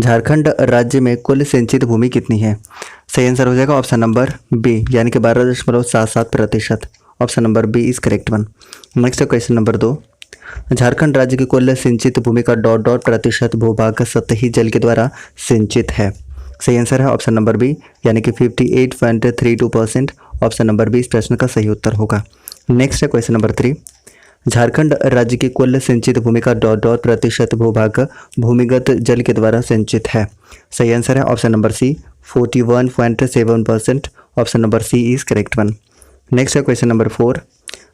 झारखंड राज्य में कुल सिंचित भूमि कितनी है? सही आंसर हो जाएगा ऑप्शन नंबर बी, यानी कि 12.77%। Option number B is correct one. Next question number 2, Jharkhand राज्य की कुल सिंचित भूमि का डॉट डॉट प्रतिशत भूभाग सतही जल के द्वारा सिंचित है। सही आंसर है ऑप्शन नंबर बी, यानी कि 58.32%। ऑप्शन नंबर बी इस प्रश्न का सही उत्तर होगा। नेक्स्ट है क्वेश्चन नंबर 3, झारखंड राज्य की कुल सिंचित भूमि का डॉट डॉट प्रतिशत भूभाग भूमिगत जल के द्वारा सिंचित है। सही आंसर है option number C, 41.7%। Option number C is correct one. Next है क्वेश्चन नंबर 4,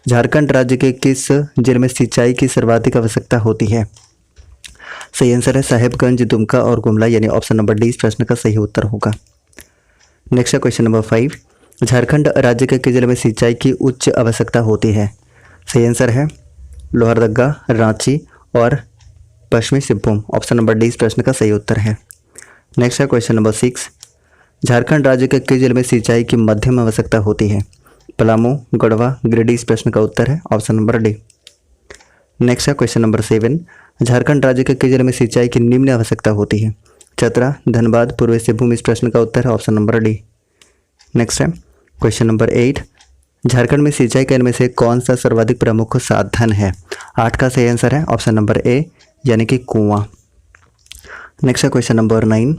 झारखंड राज्य के किस जिले में सिंचाई की सर्वाधिक आवश्यकता होती है? सही आंसर है साहेबगंज, दुमका और गुमला, यानी ऑप्शन नंबर डी इस प्रश्न का सही उत्तर होगा। नेक्स्ट है क्वेश्चन नंबर 5, झारखंड राज्य के किस जिले में सिंचाई की उच्च आवश्यकता होती है? सही आंसर है लोहरदगा, रांची और पश्चिमी सिंहभूम। ऑप्शन नंबर डी इस प्रश्न का सही उत्तर है। नेक्स्ट है क्वेश्चन नंबर 6, झारखंड राज्य के किस जिले में सिंचाई की मध्यम आवश्यकता होती है? पलामू, गढ़वा, गिरिडीह इस प्रश्न का उत्तर है ऑप्शन नंबर डी। नेक्स्ट है क्वेश्चन नंबर 7, झारखंड राज्य के किस जिले में सिंचाई की निम्न आवश्यकता होती है? चतरा, धनबाद, पूर्वी सिंहभूम इस प्रश्न का उत्तर है ऑप्शन नंबर डी। नेक्स्ट है क्वेश्चन नंबर 8, झारखंड में सिंचाई के इनमें से कौन सा सर्वाधिक प्रमुख साधन है? 8 का सही आंसर है ऑप्शन नंबर ए, यानी कि कुआं। नेक्स्ट है क्वेश्चन नंबर 9,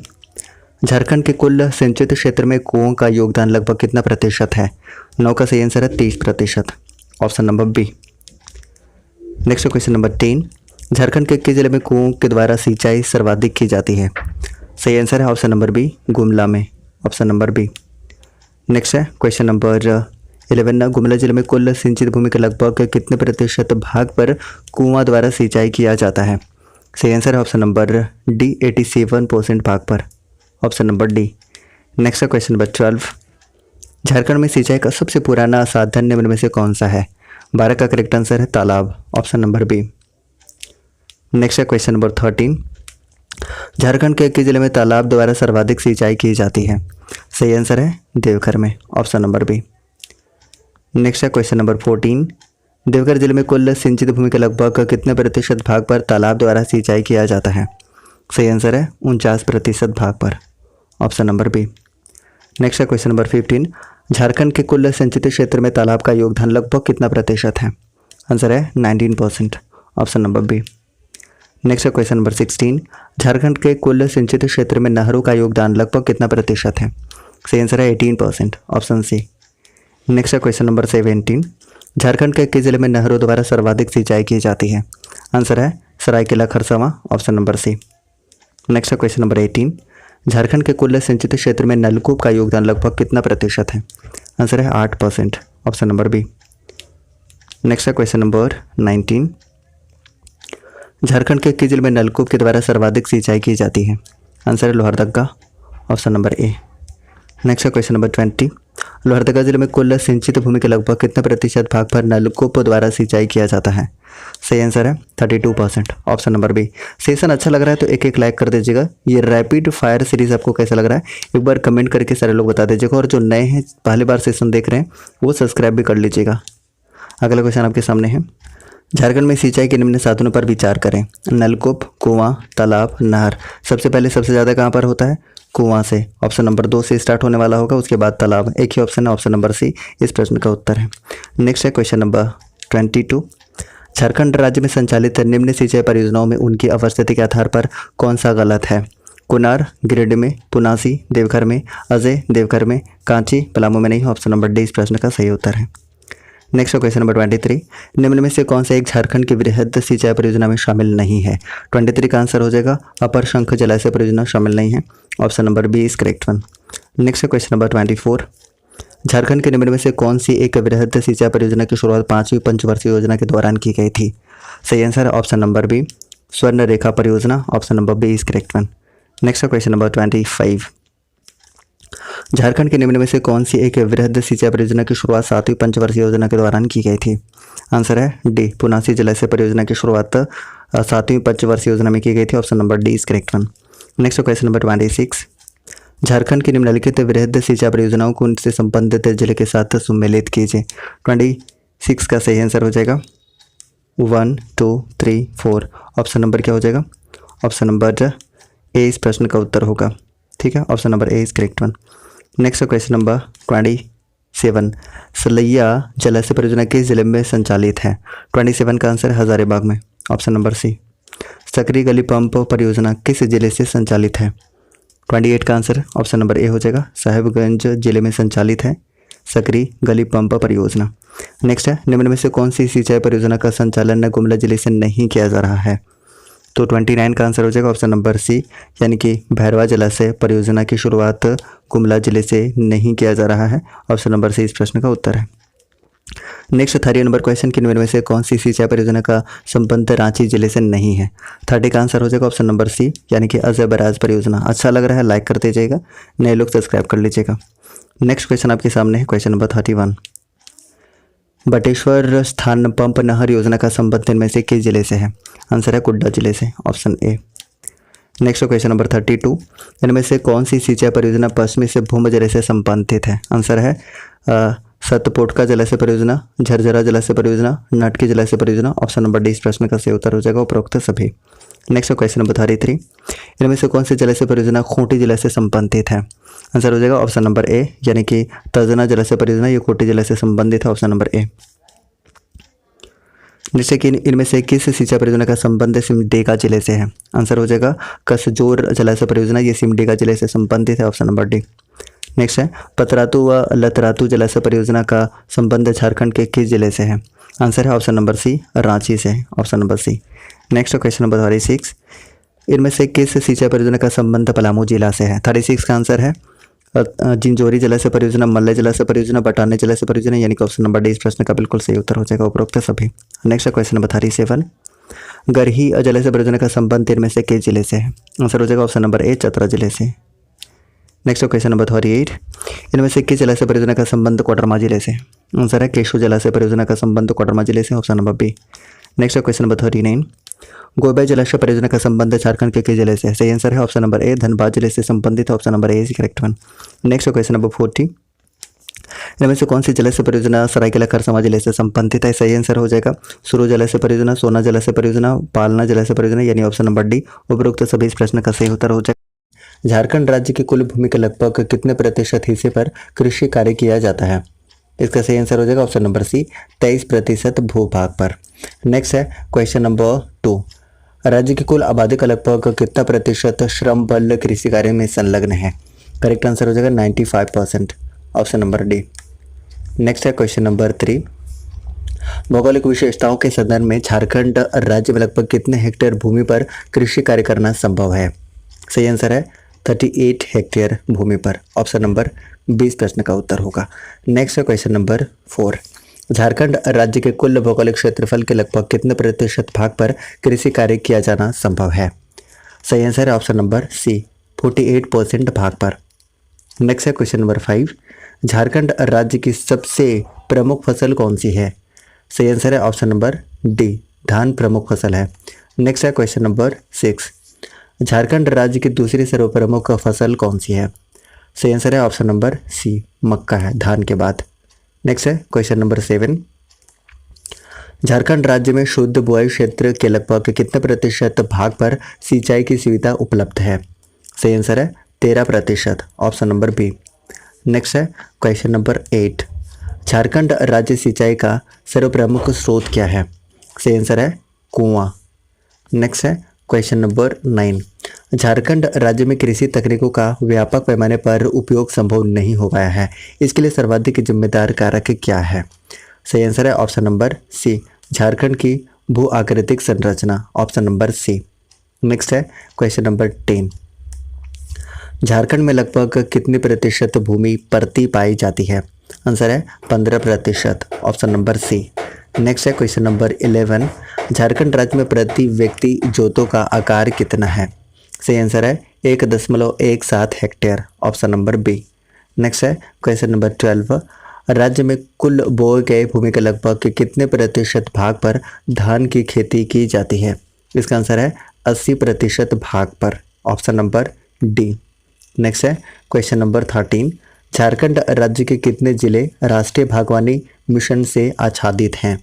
झारखंड के कुल सिंचित क्षेत्र में कुओं का योगदान लगभग कितना प्रतिशत है? 9 का सही आंसर है 30%। Option number B. Next question number 10, Jharkhand के किस जिले में कुओं के द्वारा सिंचाई सर्वाधिक की जाती है? सही आंसर है ऑप्शन नंबर बी, गुमला में। Option number B. नेक्स्ट है क्वेश्चन नंबर 11, गुमला जिले में कुल सिंचित भूमि के लगभग कितने प्रतिशत भाग पर कुआं द्वारा सिंचाई किया जाता है? सही आंसर है ऑप्शन नंबर डी, 87% भाग पर। Option number D. Next question number 12, Jharkhand में सिंचाई का सबसे पुराना साधन निम्न में से कौन सा है? 12 का करेक्ट आंसर है तालाब। Option number B. Next question number 13, Jharkhand के किस जिले में तालाब द्वारा सर्वाधिक सिंचाई की जाती है? सही आंसर है देवघर में। Option number B. Next question number 14, Deoghar जिले में कुल सिंचित भूमि के लगभग कितने प्रतिशत भाग पर तालाब द्वारा सिंचाई किया जाता है? सही आंसर है 49% भाग पर। Option number B. Next question number 15, Jharkhand के कुल सिंचित क्षेत्र में तालाब का योगदान लगभग कितना प्रतिशत है? आंसर है 19%। Option number B. Next question number 16, Jharkhand के कुल सिंचित क्षेत्र में नहरों का योगदान लगभग कितना प्रतिशत है? सही आंसर है 18%। Option C. Next question number 17, Jharkhand के किस जिले में नहरों द्वारा सर्वाधिक सिंचाई की जाती है? आंसर है Seraikela Kharsawan. Option number C. Next question number 18, Jharkhand के कुल सिंचित क्षेत्र में नलकूप का योगदान लगभग कितना प्रतिशत है? आंसर है 8%। Option number B. Next question number 19, Jharkhand के किस जिले में नलकूप के द्वारा सर्वाधिक सिंचाई की जाती है? आंसर है लोहरदगा। ऑप्शन नंबर ए। नेक्स्ट क्वेश्चन नंबर 20, लोहरदगा जिले में कुल सिंचित भूमि के लगभग कितने प्रतिशत भाग पर नलकूप द्वारा सिंचाई किया जाता है? सही आंसर है 32%। Option number B. सेशन अच्छा लग रहा है तो एक एक लाइक कर दीजिएगा। ये रैपिड फायर सीरीज आपको कैसा लग रहा है एक बार कमेंट करके सारे लोग बता दीजिएगा, और जो नए हैं पहली बार सेशन देख रहे हैं वो सब्सक्राइब भी कर लीजिएगा। अगला क्वेश्चन आपके सामने है, झारखंड में सिंचाई के निम्न साधनों पर विचार करें। नलकूप, कुआं, तालाब, नहर। सबसे पहले सबसे ज़्यादा कहाँ पर होता है? कुआं से। ऑप्शन नंबर 2 से स्टार्ट होने वाला होगा, उसके बाद तालाब। एक ही ऑप्शन है, ऑप्शन नंबर सी इस प्रश्न का उत्तर है। नेक्स्ट है क्वेश्चन नंबर 22, झारखंड राज्य में संचालित निम्न सिंचाई परियोजनाओं में उनकी अवस्थिति के आधार पर कौन सा गलत है? कुनार, गिरिडीह में, पुनासी, देवघर में, अजय, देवघर में, कांची, पलामू में नहीं। ऑप्शन नंबर डी इस प्रश्न का सही उत्तर है। नेक्स्ट क्वेश्चन नंबर 23, निम्न में से कौन सा एक झारखंड की वृहद सिंचाई परियोजना में शामिल नहीं है? 23 का आंसर हो जाएगा अपर शंख जलाशय परियोजना शामिल नहीं है। Option number B is correct one. Next question number 24, Jharkhand के निम्न में से कौन सी एक वृहद सिंचाई परियोजना की शुरुआत 5वीं पंचवर्षीय योजना के दौरान की गई थी? सही आंसर है option number B, Swarnarekha परियोजना। Option number B is correct one. Next question number 25, Jharkhand के निम्न में से कौन सी एक वृहद सिंचाई परियोजना की शुरुआत 7वीं पंचवर्षीय योजना के दौरान की गई थी? आंसर है डी, पुनासी जलाशय परियोजना की शुरुआत 7वीं पंचवर्षीय योजना में की गई थी। Option number D is correct one. Next question number 26, Jharkhand की निम्नलिखित वृहद सिंचाई परियोजनाओं को उनसे संबंधित जिले के साथ सम्मिलित कीजिए। 26 का सही आंसर हो जाएगा 1, 2, 3, 4। ऑप्शन नंबर क्या हो जाएगा? ऑप्शन नंबर ए इस प्रश्न का उत्तर होगा। ठीक है, option number A is correct one. Next question number 27, Salaiya जलाशय परियोजना किस जिले में संचालित है? 27 का आंसर है हजारीबाग में, ऑप्शन नंबर सी। सकरी गली पंप परियोजना किस जिले से संचालित है? 28 का आंसर ऑप्शन नंबर ए हो जाएगा, साहिबगंज जिले में संचालित है सकरी गली पंप परियोजना। नेक्स्ट है, निम्न में से कौन सी सिंचाई परियोजना का संचालन गुमला जिले से नहीं किया जा रहा है? तो 29 का आंसर हो जाएगा ऑप्शन नंबर सी, यानी कि भैरवा जलाशय परियोजना की शुरुआत गुमला जिले से नहीं किया जा रहा है। ऑप्शन नंबर सी इस प्रश्न का उत्तर है। नेक्स्ट 30 नंबर क्वेश्चन की निम्न में से कौन सी सिंचाई परियोजना का संबंध रांची जिले से नहीं है? 30 का आंसर हो जाएगा ऑप्शन नंबर सी, यानी कि अजय बराज परियोजना। अच्छा लग रहा है लाइक करते जाइएगा, नए लोग सब्सक्राइब कर लीजिएगा। नेक्स्ट क्वेश्चन आपके सामने है क्वेश्चन नंबर 31, बटेश्वर स्थान पंप नहर योजना का संबंध इनमें से किस जिले से है? आंसर है कुड्डा जिले से, option A. Next question number 32, इनमें से कौन सी सिंचाई परियोजना पश्चिमी से भूमध्य जिले से संबंधित है? आंसर है सतपोटका जलाशय परियोजना, झरझरा जलाशय परियोजना, नाटकी जलाशय परियोजना। ऑप्शन नंबर डी इस प्रश्न का सही उत्तर हो जाएगा उपरोक्त सभी। नेक्स्ट क्वेश्चन नंबर 33, इनमें से कौन सी जलाशय परियोजना खूंटी जिले से संबंधित है? आंसर हो जाएगा ऑप्शन नंबर ए, यानी कि तजना जलाशय परियोजना ये खूंटी जिले से संबंधित है, ऑप्शन नंबर ए। जैसे कि इनमें से किस सिंचाई परियोजना का संबंध सिमडेगा जिले से है? आंसर हो जाएगा कसजोर जलाशय परियोजना, ये सिमडेगा जिले से संबंधित है, ऑप्शन नंबर डी। नेक्स्ट है, पतरातू व लतरातू जलाशय परियोजना का संबंध झारखंड के किस जिले से है? आंसर है ऑप्शन नंबर सी, रांची से, option number C. Next question number 36, इनमें से किस सिंचाई परियोजना का संबंध पलामू जिला से है? 36 का आंसर है जिंजोरी जलाशय परियोजना, मल्ले जलाशय परियोजना, बटाने जलाशय परियोजना, यानी कि ऑप्शन नंबर डी इस प्रश्न का बिल्कुल सही उत्तर हो जाएगा उपरोक्त सभी। नेक्स्ट क्वेश्चन नंबर 37, गरही जलाशय परियोजना का संबंध इनमें से किस जिले से है? आंसर हो जाएगा ऑप्शन नंबर ए, चतरा जिले से। नेक्स्ट क्वेश्चन नंबर 38, इनमें से किस जलाशय परियोजना का संबंध कोडरमा जिले से? आंसर है केशु जलाशय परियोजना का संबंध कोडरमा जिले से, option number B. Next question number 39, Gobai जलाशय परियोजना का संबंध झारखंड के किस जिले से? सही आंसर है ऑप्शन नंबर ए, धनबाद जिले से संबंधित है, option number A is correct one. Next question number 40, इनमें से कौन सी जलाशय परियोजना सरायकेला खरसावां जिले से संबंधित है? सही आंसर हो जाएगा सुरू जलाशय परियोजना, सोना जलाशय परियोजना, पालना जलाशय परियोजना, यानी ऑप्शन नंबर डी उपरोक्त सभी इस प्रश्न का सही उत्तर हो जाएगा। झारखंड राज्य की कुल भूमि के लगभग कितने प्रतिशत हिस्से पर कृषि कार्य किया जाता है? इसका सही आंसर हो जाएगा ऑप्शन नंबर सी, 23% भूभाग पर। नेक्स्ट है क्वेश्चन नंबर 2, राज्य की कुल आबादी का लगभग कितना प्रतिशत श्रम बल कृषि कार्य में संलग्न है? करेक्ट आंसर हो जाएगा 95%, ऑप्शन नंबर डी। नेक्स्ट है क्वेश्चन नंबर 3, भौगोलिक विशेषताओं के संदर्भ में झारखंड राज्य में लगभग कितने हेक्टेयर भूमि पर कृषि कार्य करना संभव है? सही आंसर है 38 हेक्टेयर भूमि पर, ऑप्शन नंबर 20 प्रश्न का उत्तर होगा। नेक्स्ट है क्वेश्चन नंबर 4, झारखंड राज्य के कुल भौगोलिक क्षेत्रफल के लगभग कितने प्रतिशत भाग पर कृषि कार्य किया जाना संभव है? सही आंसर है ऑप्शन नंबर सी, 48% भाग पर। नेक्स्ट है क्वेश्चन नंबर 5, झारखंड राज्य की सबसे प्रमुख फसल कौन सी है? सही आंसर है ऑप्शन नंबर डी, धान प्रमुख फसल है। नेक्स्ट है क्वेश्चन नंबर 6, झारखंड राज्य की दूसरी सर्वप्रमुख फसल कौन सी है? सही आंसर है ऑप्शन नंबर सी, मक्का है धान के बाद। नेक्स्ट है क्वेश्चन नंबर 7, झारखंड राज्य में शुद्ध बुआई क्षेत्र के लगभग कितने प्रतिशत भाग पर सिंचाई की सुविधा उपलब्ध है? सही आंसर है 13%, ऑप्शन नंबर बी। नेक्स्ट है क्वेश्चन नंबर 8, झारखंड राज्य सिंचाई का सर्वप्रमुख स्रोत क्या है? सही आंसर है कुआं। नेक्स्ट है क्वेश्चन नंबर 9, झारखंड राज्य में कृषि तकनीकों का व्यापक पैमाने पर उपयोग संभव नहीं हो पाया है, इसके लिए सर्वाधिक जिम्मेदार कारक क्या है? सही आंसर है ऑप्शन नंबर सी, झारखंड की भू आकृतिक संरचना, ऑप्शन नंबर सी। नेक्स्ट है क्वेश्चन नंबर 10, झारखंड में लगभग कितने प्रतिशत भूमि परती पाई जाती है? आंसर है 15%, ऑप्शन नंबर सी। नेक्स्ट है क्वेश्चन नंबर 11, झारखंड राज्य में प्रति व्यक्ति जोतों का आकार कितना है? सही आंसर है 1.17 hectare, option number B. Next है क्वेश्चन नंबर 12, राज्य में कुल बोए गए भूमि के लगभग कितने प्रतिशत भाग पर धान की खेती की जाती है? इसका आंसर है 80% भाग पर, ऑप्शन नंबर डी। नेक्स्ट है क्वेश्चन नंबर 13, झारखंड राज्य के कितने जिले राष्ट्रीय बागवानी मिशन से आच्छादित हैं?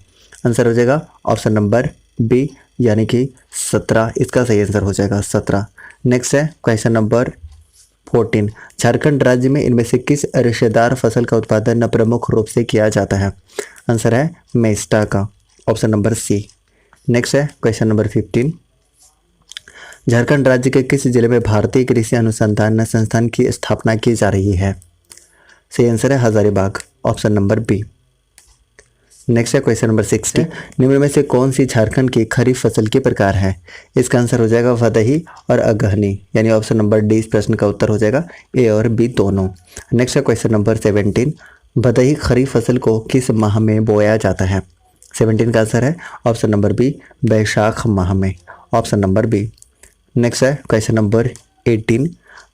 आंसर हो जाएगा ऑप्शन नंबर बी, यानी कि 17, इसका सही आंसर हो जाएगा 17। नेक्स्ट है क्वेश्चन नंबर 14, झारखंड राज्य में इनमें से किस रेशेदार फसल का उत्पादन प्रमुख रूप से किया जाता है? आंसर है मेस्टा का, ऑप्शन नंबर सी। नेक्स्ट है क्वेश्चन नंबर 15, झारखंड राज्य के किस जिले में भारतीय कृषि अनुसंधान संस्थान की स्थापना की जा रही है? सही आंसर है Hazaribagh, option number B. Next है क्वेश्चन नंबर 60, निम्न में से कौन सी झारखंड की खरीफ फसल के प्रकार है? इसका आंसर हो जाएगा वदही और अगहनी, यानी ऑप्शन नंबर डी इस प्रश्न का उत्तर हो जाएगा, ए और बी दोनों। नेक्स्ट है क्वेश्चन नंबर 17, वदही खरीफ फसल को किस माह में बोया जाता है? 17 का आंसर है ऑप्शन नंबर बी, बैसाख माह में, ऑप्शन नंबर बी। नेक्स्ट है क्वेश्चन नंबर 18,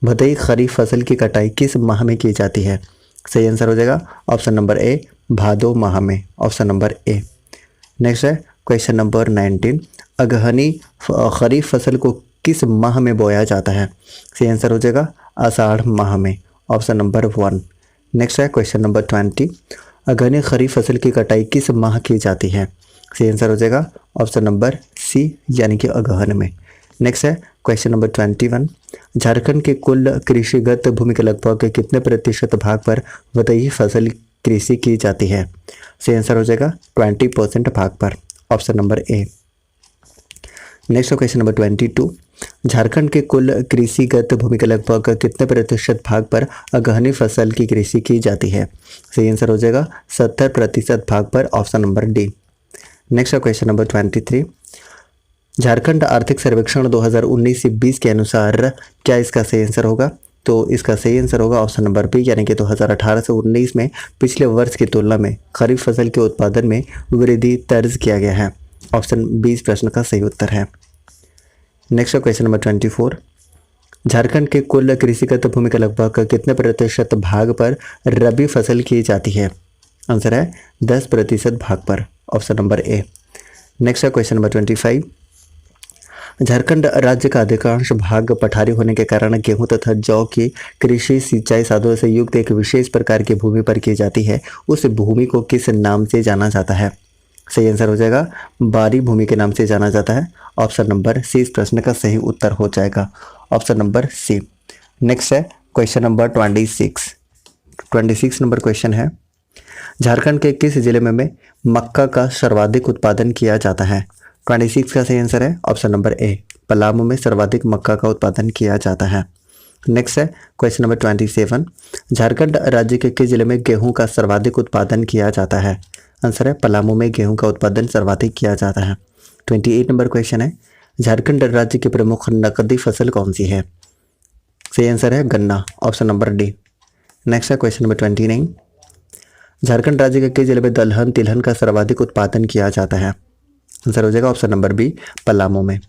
भदई खरीफ फसल की कटाई किस माह में की जाती है? सही आंसर हो जाएगा ऑप्शन नंबर ए, भादो माह में, ऑप्शन नंबर ए। नेक्स्ट है क्वेश्चन नंबर 19, अगहनी खरीफ फसल को किस माह में बोया जाता है? सही आंसर हो जाएगा आषाढ़ माह में, ऑप्शन नंबर 1। नेक्स्ट है क्वेश्चन नंबर 20, अगहनी खरीफ फसल की कटाई किस माह की जाती है? सही आंसर हो जाएगा ऑप्शन नंबर सी, यानी कि अगहन में। नेक्स्ट है क्वेश्चन नंबर 21, झारखंड के कुल कृषिगत भूमि के लगभग कितने प्रतिशत भाग पर वदई फसल कृषि की जाती है? सही आंसर हो जाएगा 20% भाग पर, ऑप्शन नंबर ए। नेक्स्ट क्वेश्चन नंबर 22, झारखंड के कुल कृषिगत भूमि के लगभग कितने प्रतिशत भाग पर अगहनी फसल की कृषि की जाती है? सही आंसर हो जाएगा 70% भाग पर, option number D. Next question number 23, Jharkhand आर्थिक सर्वेक्षण 2019 से 20 के अनुसार क्या इसका सही आंसर होगा? तो इसका सही आंसर होगा ऑप्शन नंबर बी, यानी कि 2018 से 19 में पिछले वर्ष की तुलना में खरीफ फसल के उत्पादन में वृद्धि दर्ज किया गया है, ऑप्शन बी इस प्रश्न का सही उत्तर है। नेक्स्ट क्वेश्चन नंबर 24, झारखंड के कुल कृषिगत भूमि के लगभग कितने प्रतिशत भाग पर रबी फसल की जाती है? आंसर है 10% भाग पर, ऑप्शन नंबर ए। नेक्स्ट क्वेश्चन नंबर 25, झारखंड राज्य का अधिकांश भाग पठारी होने के कारण गेहूं तथा जौ की कृषि सिंचाई साधनों से युक्त एक विशेष प्रकार की भूमि पर की जाती है, उस भूमि को किस नाम से जाना जाता है? सही आंसर हो जाएगा बारी भूमि के नाम से जाना जाता है, ऑप्शन नंबर सी इस प्रश्न का सही उत्तर हो जाएगा, ऑप्शन नंबर सी। नेक्स्ट है क्वेश्चन नंबर 26 नंबर क्वेश्चन है, झारखंड के किस जिले में मक्का का सर्वाधिक उत्पादन किया जाता है? 26 का सही आंसर है ऑप्शन नंबर ए, पलामू में सर्वाधिक मक्का का उत्पादन किया जाता है। नेक्स्ट है क्वेश्चन नंबर 27, झारखंड राज्य के किस जिले में गेहूं का सर्वाधिक उत्पादन किया जाता है? आंसर है पलामू में गेहूं का उत्पादन सर्वाधिक किया जाता है। 28 नंबर क्वेश्चन है, झारखंड राज्य की प्रमुख नकदी फसल कौन सी है? सही आंसर है गन्ना, ऑप्शन नंबर डी। नेक्स्ट है क्वेश्चन नंबर 29, झारखंड राज्य के किस जिले में दलहन तिलहन का सर्वाधिक उत्पादन किया जाता है? आंसर हो जाएगा ऑप्शन नंबर बी, पलामू में।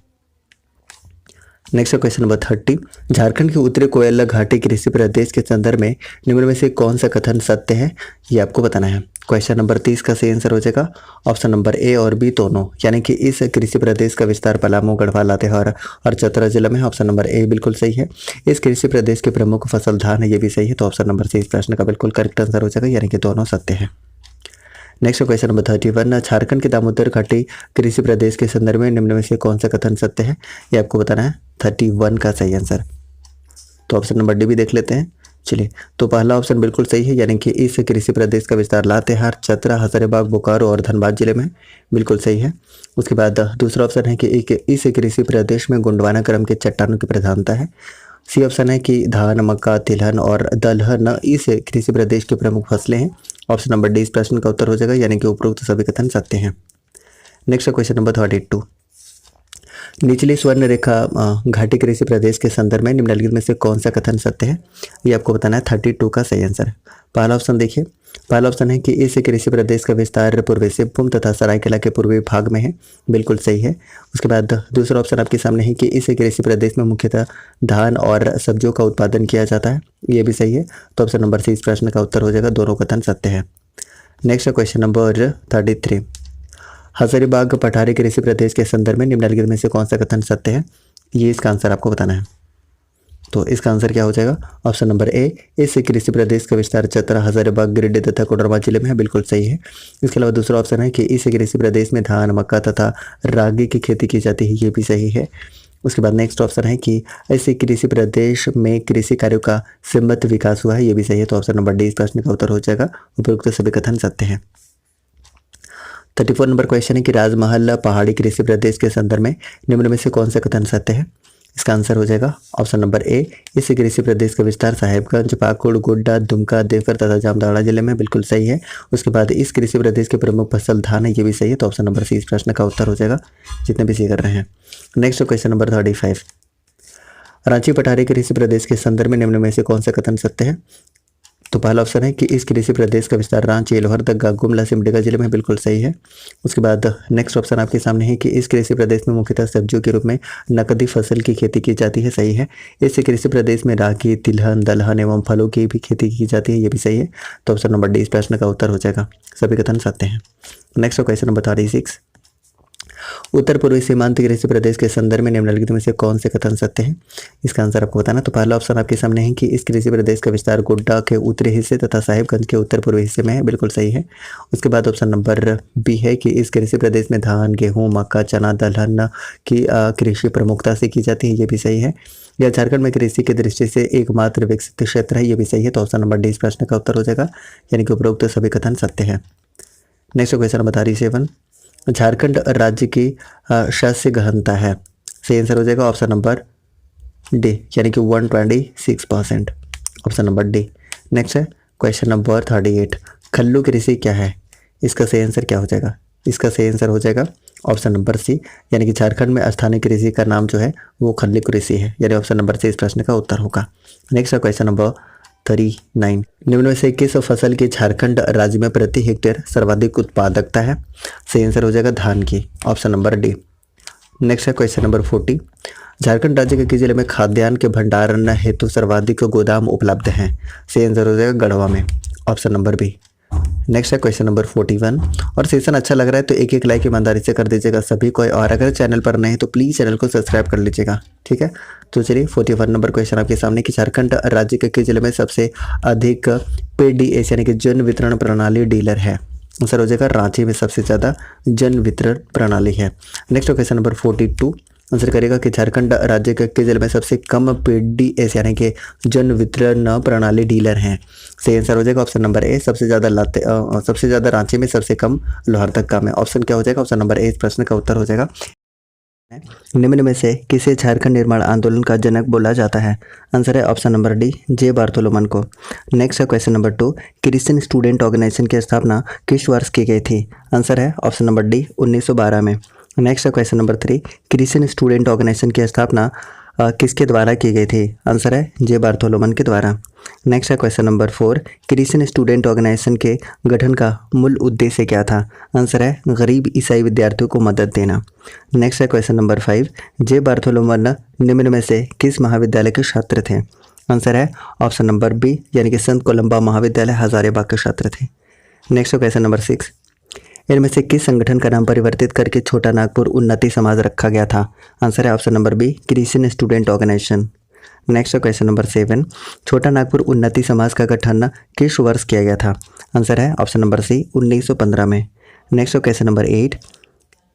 नेक्स्ट क्वेश्चन नंबर 30, झारखंड के उत्तरी कोयला घाटी कृषि प्रदेश के संदर्भ में निम्न में से कौन सा कथन सत्य है, ये आपको बताना है। क्वेश्चन नंबर 30 का सही आंसर हो जाएगा ऑप्शन नंबर ए और बी दोनों, यानी कि इस कृषि प्रदेश का विस्तार पलामू, गढ़वा, लातेहार और चतरा जिला में है, ऑप्शन नंबर ए बिल्कुल सही है। इस कृषि प्रदेश के प्रमुख फसल धान है, ये भी सही है, तो ऑप्शन नंबर सी इस प्रश्न का बिल्कुल करेक्ट आंसर हो जाएगा, यानी कि दोनों सत्य है। नेक्स्ट क्वेश्चन नंबर 31, झारखंड के दामोदर घाटी कृषि प्रदेश के संदर्भ में निम्न में से कौन सा कथन सत्य है, ये आपको बताना है। 31 का सही आंसर, तो ऑप्शन नंबर डी भी देख लेते हैं। चलिए, तो पहला ऑप्शन बिल्कुल सही है, यानी कि इस कृषि प्रदेश का विस्तार लातेहार, चतरा, हजारीबाग, बोकारो और धनबाद जिले में है, बिल्कुल सही है। उसके बाद दूसरा ऑप्शन है कि इस कृषि प्रदेश में गोंडवाना क्रम के चट्टानों की प्रधानता है। सी ऑप्शन है कि धान, मक्का, तिलहन और दलहन इस कृषि प्रदेश की प्रमुख फसलें हैं, ऑप्शन नंबर डी इस प्रश्न का उत्तर हो जाएगा, यानी कि उपरोक्त सभी कथन सत्य हैं। नेक्स्ट क्वेश्चन नंबर 32, निचली स्वर्ण रेखा घाटी कृषि प्रदेश के संदर्भ में निम्नलिखित में से कौन सा कथन सत्य है, ये आपको बताना है। 32 का सही आंसर। पहला ऑप्शन देखिए, पहला ऑप्शन है कि इस कृषि प्रदेश का विस्तार पूर्वी सिंहभूम तथा सरायकेला के पूर्वी भाग में है, बिल्कुल सही है। उसके बाद दूसरा ऑप्शन आपके सामने है कि इस कृषि प्रदेश में मुख्यतः धान और सब्जियों का उत्पादन किया जाता है, ये भी सही है, तो ऑप्शन नंबर सी इस प्रश्न का उत्तर हो जाएगा, दोनों कथन सत्य है। नेक्स्ट क्वेश्चन नंबर 33, हजारीबाग पठारी कृषि प्रदेश के संदर्भ में निम्नलिखित में से कौन सा कथन सत्य है, ये इसका आंसर आपको बताना है। तो इसका आंसर क्या हो जाएगा, ऑप्शन नंबर ए, इस कृषि प्रदेश का विस्तार चतरा, हजारीबाग, गिरिडीह तथा कोडरमा जिले में है, बिल्कुल सही है। इसके अलावा दूसरा ऑप्शन है कि इस कृषि प्रदेश में धान, मक्का तथा रागी की खेती की जाती है, ये भी सही है। उसके बाद नेक्स्ट ऑप्शन है कि ऐसे कृषि प्रदेश में कृषि कार्यों का सीमित विकास हुआ है, ये भी सही है। तो ऑप्शन नंबर डी इस प्रश्न का उत्तर हो जाएगा। उपरोक्त सभी कथन सत्य हैं। 34 नंबर क्वेश्चन है कि राजमहल पहाड़ी कृषि प्रदेश के संदर्भ में निम्न में से कौन सा कथन सत्य है। इसका आंसर हो जाएगा ऑप्शन नंबर ए, इस कृषि प्रदेश का विस्तार साहेबगंज, पाकुड़, गोड्डा, दुमका, देवघर तथा जामताड़ा जिले में, बिल्कुल सही है। उसके बाद इस कृषि प्रदेश के प्रमुख फसल धान है, ये भी सही है। तो ऑप्शन नंबर सी इस प्रश्न का उत्तर हो जाएगा, जितने भी सही कर रहे हैं। नेक्स्ट क्वेश्चन नंबर 35, रांची पठारी कृषि प्रदेश के संदर्भ में निम्न में से कौन सा कथन सत्य है। तो पहला ऑप्शन है कि इस कृषि प्रदेश का विस्तार रांची, लोहरदगा, गुमला, सिमडेगा जिले में, बिल्कुल सही है। उसके बाद नेक्स्ट ऑप्शन आपके सामने है कि इस कृषि प्रदेश में मुख्यतः सब्जियों के रूप में नकदी फसल की खेती की जाती है, सही है। इस कृषि प्रदेश में रागी, तिलहन, दलहन एवं फलों की भी खेती की जाती है, ये भी सही है। तो ऑप्शन नंबर डी इस प्रश्न का उत्तर हो जाएगा। सभी कथन सत्य हैं। नेक्स्ट क्वेश्चन नंबर 36, उत्तर पूर्वी सीमांत कृषि प्रदेश के संदर्भ में निम्नलिखित में से कौन से कथन सत्य हैं। इसका आंसर आपको बताना। तो पहला ऑप्शन आपके सामने है कि इस कृषि प्रदेश का विस्तार गोड्डा के उत्तरी हिस्से तथा साहिबगंज के उत्तर पूर्वी हिस्से में है, बिल्कुल सही है। उसके बाद ऑप्शन नंबर बी है कि इस कृषि प्रदेश में धान, गेहूँ, मक्का, चना, दलहन की कृषि प्रमुखता से की जाती है, ये भी सही है। यह झारखंड में कृषि की दृष्टि से एकमात्र विकसित क्षेत्र है, ये भी सही है। तो ऑप्शन नंबर डी इस प्रश्न का उत्तर हो जाएगा, यानी कि उपरोक्त सभी कथन सत्य है। नेक्स्ट क्वेश्चन नंबर 37, झारखंड राज्य की शस्य गहनता है, सही आंसर हो जाएगा ऑप्शन नंबर डी, यानी कि 126%, ऑप्शन नंबर डी। नेक्स्ट है क्वेश्चन नंबर 38, खल्लू कृषि क्या है। इसका सही आंसर क्या हो जाएगा। इसका सही आंसर हो जाएगा ऑप्शन नंबर सी, यानी कि झारखंड में स्थानीय कृषि का नाम जो है वो खल्लू कृषि है, यानी ऑप्शन नंबर सी इस प्रश्न का उत्तर होगा। नेक्स्ट है क्वेश्चन नंबर 39, निम्न में से किस फसल की झारखंड राज्य में प्रति हेक्टेयर सर्वाधिक उत्पादकता है। सही आंसर हो जाएगा धान की, ऑप्शन नंबर डी। नेक्स्ट है क्वेश्चन नंबर 40, झारखंड राज्य के किस जिले में खाद्यान्न के भंडारण हेतु सर्वाधिक गोदाम उपलब्ध हैं। सही आंसर हो जाएगा गढ़वा में, ऑप्शन नंबर बी। नेक्स्ट है क्वेश्चन नंबर 41, और सेशन अच्छा लग रहा है तो एक लाइक ईमानदारी से कर दीजिएगा सभी को, और अगर चैनल पर नए हैं तो प्लीज़ चैनल को सब्सक्राइब कर लीजिएगा, ठीक है। तो चलिए 41 नंबर क्वेश्चन आपके सामने कि झारखंड राज्य के किस जिले में सबसे अधिक PDS यानी कि जन वितरण प्रणाली डीलर है। आंसर हो जाएगा रांची में सबसे ज़्यादा जन वितरण प्रणाली है। नेक्स्ट क्वेश्चन नंबर 42, आंसर करेगा कि झारखंड राज्य के किस जिले में सबसे कम PDS यानी कि जन वितरण प्रणाली डीलर हैं। सही आंसर हो जाएगा ऑप्शन नंबर ए, सबसे ज़्यादा रांची में, सबसे कम लोहरदगा में। ऑप्शन क्या हो जाएगा, ऑप्शन नंबर ए इस प्रश्न का उत्तर हो जाएगा। निम्न में से किसे झारखंड निर्माण आंदोलन का जनक बोला जाता है। आंसर है option number D, J Bartholman को। नेक्स्ट है question number 2, Christian student organization की स्थापना किस वर्ष की गई थी। आंसर है ऑप्शन नंबर डी, 1912 में। नेक्स्ट है question number 3, Christian student organization की स्थापना किसके द्वारा की गई थी। आंसर है जे बार्थोलोमन के द्वारा। नेक्स्ट है question number 4, Christian student organization के गठन का मूल उद्देश्य क्या था। आंसर है गरीब ईसाई विद्यार्थियों को मदद देना। नेक्स्ट है क्वेश्चन नंबर 5, जे बार्थोलोमन निम्न में से किस महाविद्यालय के छात्र थे। आंसर है ऑप्शन नंबर बी, यानी कि संत कोलंबा महाविद्यालय हजारीबाग के छात्र थे। नेक्स्ट है क्वेश्चन नंबर 6, इनमें से किस संगठन का नाम परिवर्तित करके छोटा नागपुर उन्नति समाज रखा गया था। आंसर है option number B, Christian student organization. Next है क्वेश्चन नंबर 7, छोटा नागपुर उन्नति समाज का गठन किस वर्ष किया गया था। आंसर है ऑप्शन नंबर सी, 1915 में। नेक्स्ट है क्वेश्चन नंबर 8,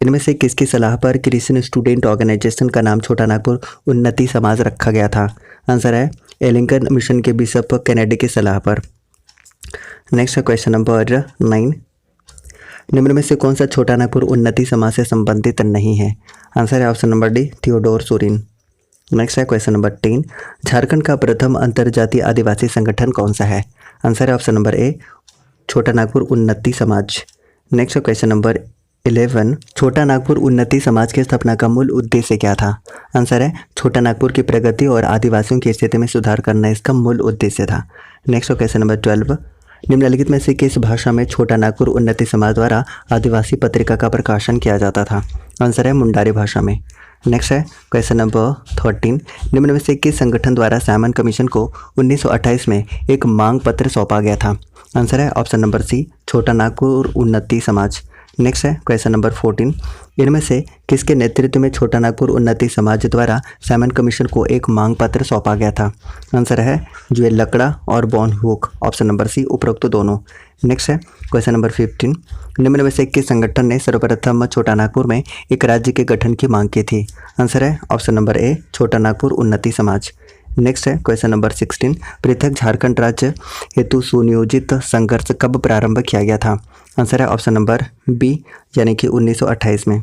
इनमें से किसकी सलाह पर क्रिश्चियन स्टूडेंट ऑर्गेनाइजेशन का नाम छोटा नागपुर उन्नति समाज रखा गया था। आंसर है एलिंगटन मिशन के बिशप कैनेडी की सलाह पर। नेक्स्ट है क्वेश्चन नंबर 9, निम्न में से कौन सा छोटा नागपुर उन्नति समाज से संबंधित नहीं है। आंसर है option number D, Theodore Soren. Next है क्वेश्चन नंबर 10, झारखंड का प्रथम अंतर्जातीय आदिवासी संगठन कौन सा है। आंसर है ऑप्शन नंबर ए, छोटा नागपुर उन्नति समाज। नेक्स्ट है क्वेश्चन नंबर 11, छोटा नागपुर उन्नति समाज की स्थापना का मूल उद्देश्य क्या था। आंसर है छोटा नागपुर की प्रगति और आदिवासियों की स्थिति में सुधार करना इसका मूल उद्देश्य था। नेक्स्ट है क्वेश्चन नंबर 12, निम्नलिखित में से किस भाषा में छोटा नागपुर उन्नति समाज द्वारा आदिवासी पत्रिका का प्रकाशन किया जाता था। आंसर है मुंडारी भाषा में। नेक्स्ट है क्वेश्चन नंबर 13, निम्न में से किस संगठन द्वारा साइमन कमीशन को 1928 में एक मांग पत्र सौंपा गया था। आंसर है ऑप्शन नंबर सी, छोटा नागपुर उन्नति समाज। नेक्स्ट है क्वेश्चन नंबर 14, इनमें से किसके नेतृत्व में छोटा नागपुर उन्नति समाज द्वारा साइमन कमीशन को एक मांग पत्र सौंपा गया था? आंसर है ज्वेल लकड़ा और बॉन हुक, ऑप्शन नंबर सी उपरोक्त दोनों। नेक्स्ट है क्वेश्चन नंबर 15, निम्न में से किस संगठन ने सर्वप्रथम छोटा नागपुर में एक राज्य के गठन की मांग की थी? आंसर है ऑप्शन नंबर ए छोटा नागपुर उन्नति समाज। नेक्स्ट है क्वेश्चन नंबर 16, पृथक झारखंड राज्य हेतु सुनियोजित संघर्ष कब प्रारंभ किया गया था? आंसर है ऑप्शन नंबर बी यानी कि 1928 में।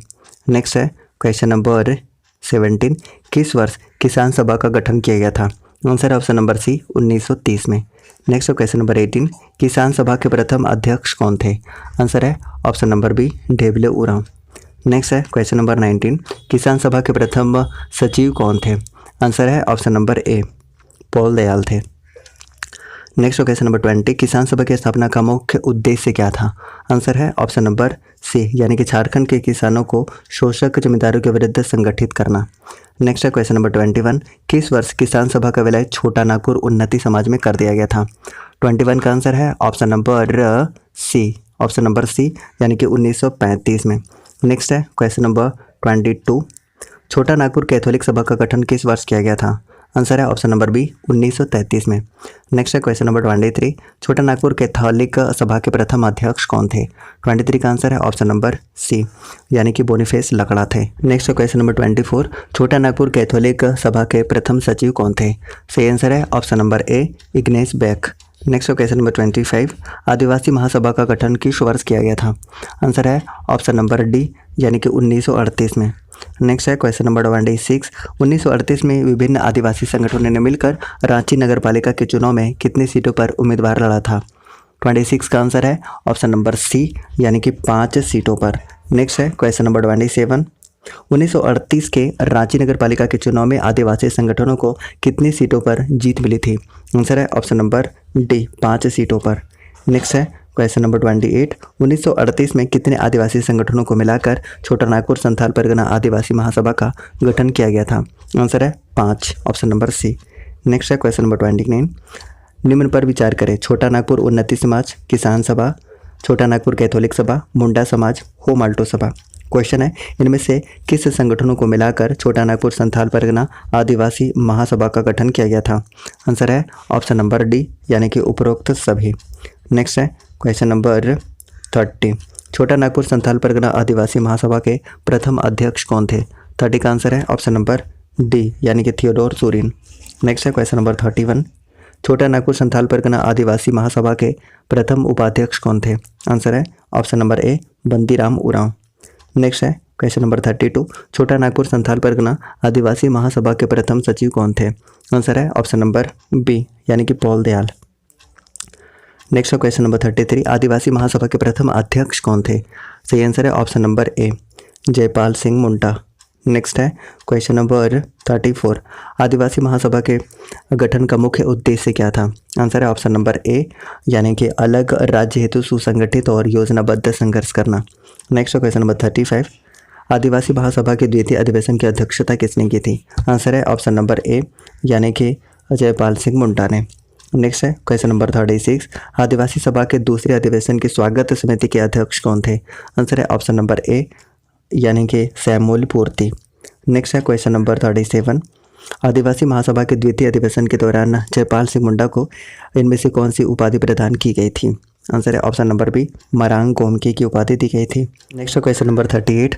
नेक्स्ट है क्वेश्चन नंबर 17, किस वर्ष किसान सभा का गठन किया गया था? आंसर है ऑप्शन नंबर सी 1930 में। नेक्स्ट है क्वेश्चन नंबर 18, किसान सभा के प्रथम अध्यक्ष कौन थे? आंसर है option number B Dheble Oraon. Next है क्वेश्चन नंबर 19, किसान सभा के प्रथम सचिव कौन थे? आंसर है option number A Paul Dayal थे। नेक्स्ट क्वेश्चन नंबर 20, किसान सभा की स्थापना का मुख्य उद्देश्य क्या था? आंसर है ऑप्शन नंबर सी यानी कि झारखंड के किसानों को शोषक जमींदारों के विरुद्ध संगठित करना। नेक्स्ट है क्वेश्चन नंबर 21, किस वर्ष किसान सभा का विलय छोटा नागपुर उन्नति समाज में कर दिया गया था? 21 का आंसर है ऑप्शन नंबर सी यानी कि 1935 में। नेक्स्ट है क्वेश्चन नंबर 22, छोटा नागपुर कैथोलिक सभा का गठन किस वर्ष किया गया था? आंसर है ऑप्शन नंबर बी 1933 में। नेक्स्ट है क्वेश्चन नंबर 23, छोटा नागपुर कैथोलिक सभा के प्रथम अध्यक्ष कौन थे? 23 का आंसर है ऑप्शन नंबर सी यानी कि बोनीफेस लकड़ा थे। नेक्स्ट है क्वेश्चन नंबर 24, छोटा नागपुर कैथोलिक सभा के प्रथम सचिव कौन थे? सही आंसर है option number A Ignes Beck. Next question number 25, Adivasi Mahasabha का गठन किस वर्ष किया गया था? आंसर है ऑप्शन नंबर डी यानी कि 1938 में। नेक्स्ट है क्वेश्चन नंबर 26, 1938 में विभिन्न आदिवासी संगठनों ने मिलकर रांची नगरपालिका के चुनाव में कितनी सीटों पर उम्मीदवार लड़ा था? 26 का आंसर है ऑप्शन नंबर सी यानी कि 5 सीटों पर। नेक्स्ट है क्वेश्चन नंबर 27, 1938 के रांची नगरपालिका के चुनाव में आदिवासी संगठनों को कितनी सीटों पर जीत मिली थी? आंसर है ऑप्शन नंबर डी 5 सीटों पर। नेक्स्ट है क्वेश्चन नंबर 28, 1938 में कितने आदिवासी संगठनों को मिलाकर छोटा नागपुर संथाल परगना आदिवासी महासभा का गठन किया गया था? आंसर है 5, ऑप्शन नंबर सी। नेक्स्ट है क्वेश्चन नंबर 29, निम्न पर विचार करें, छोटा नागपुर उन्नति समाज, किसान सभा, छोटा नागपुर कैथोलिक सभा, मुंडा समाज, होम आल्टो सभा। क्वेश्चन है, इनमें से किस संगठनों को मिलाकर छोटा नागपुर संथाल परगना आदिवासी महासभा का गठन किया गया था? आंसर है ऑप्शन नंबर डी यानी कि उपरोक्त सभी। नेक्स्ट है क्वेश्चन नंबर 30, छोटा नागपुर संथाल परगना आदिवासी महासभा के प्रथम अध्यक्ष कौन थे? 30 का आंसर है ऑप्शन नंबर डी यानी कि थियोडोर सूरिन। नेक्स्ट है क्वेश्चन नंबर 31, छोटा नागपुर संथाल परगना आदिवासी महासभा के प्रथम उपाध्यक्ष कौन थे? आंसर है option number A Bandiram Oraon. Next है क्वेश्चन नंबर 32, छोटा नागपुर संथाल परगना आदिवासी महासभा के प्रथम सचिव कौन थे? आंसर है ऑप्शन नंबर बी यानी कि पॉल दयाल। नेक्स्ट है क्वेश्चन नंबर 33, आदिवासी महासभा के प्रथम अध्यक्ष कौन थे? सही आंसर है ऑप्शन नंबर ए जयपाल सिंह मुंडा। नेक्स्ट है क्वेश्चन नंबर 34, आदिवासी महासभा के गठन का मुख्य उद्देश्य क्या था? आंसर है ऑप्शन नंबर ए यानी कि अलग राज्य हेतु सुसंगठित और योजनाबद्ध संघर्ष करना। नेक्स्ट है क्वेश्चन नंबर 35, आदिवासी महासभा के द्वितीय अधिवेशन की अध्यक्षता किसने की थी? आंसर है ऑप्शन नंबर ए यानी कि जयपाल सिंह मुंडा ने। नेक्स्ट है क्वेश्चन नंबर 36, आदिवासी सभा के दूसरे अधिवेशन की स्वागत समिति के अध्यक्ष कौन थे? आंसर है ऑप्शन नंबर ए यानी कि सैमुअल पूर्ति। नेक्स्ट है क्वेश्चन नंबर 37, आदिवासी महासभा के द्वितीय अधिवेशन के दौरान जयपाल सिंह मुंडा को इनमें से कौन सी उपाधि प्रदान की गई थी? आंसर है option number B Marang Gomke की उपाधि दी गई थी। नेक्स्ट है क्वेश्चन नंबर 38,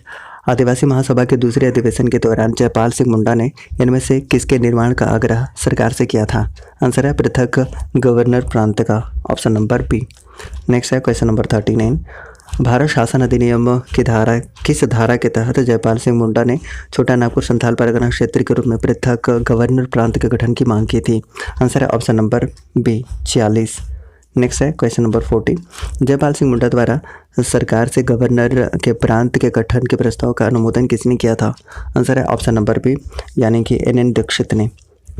आदिवासी महासभा के दूसरे अधिवेशन के दौरान जयपाल सिंह मुंडा ने इनमें से किसके निर्माण का आग्रह सरकार से किया था? आंसर है पृथक गवर्नर प्रांत का, ऑप्शन नंबर बी। नेक्स्ट है क्वेश्चन नंबर 39, भारत शासन अधिनियम की धारा किस धारा के तहत जयपाल सिंह मुंडा ने छोटा नागपुर संथाल परगना क्षेत्र के रूप में पृथक गवर्नर प्रांत के गठन की मांग की थी? आंसर है ऑप्शन नंबर बी 46। नेक्स्ट है क्वेश्चन नंबर 40, जयपाल सिंह मुंडा द्वारा सरकार से गवर्नर के प्रांत के गठन के प्रस्ताव का अनुमोदन किसने किया था? आंसर है ऑप्शन नंबर बी यानी कि NN दीक्षित ने।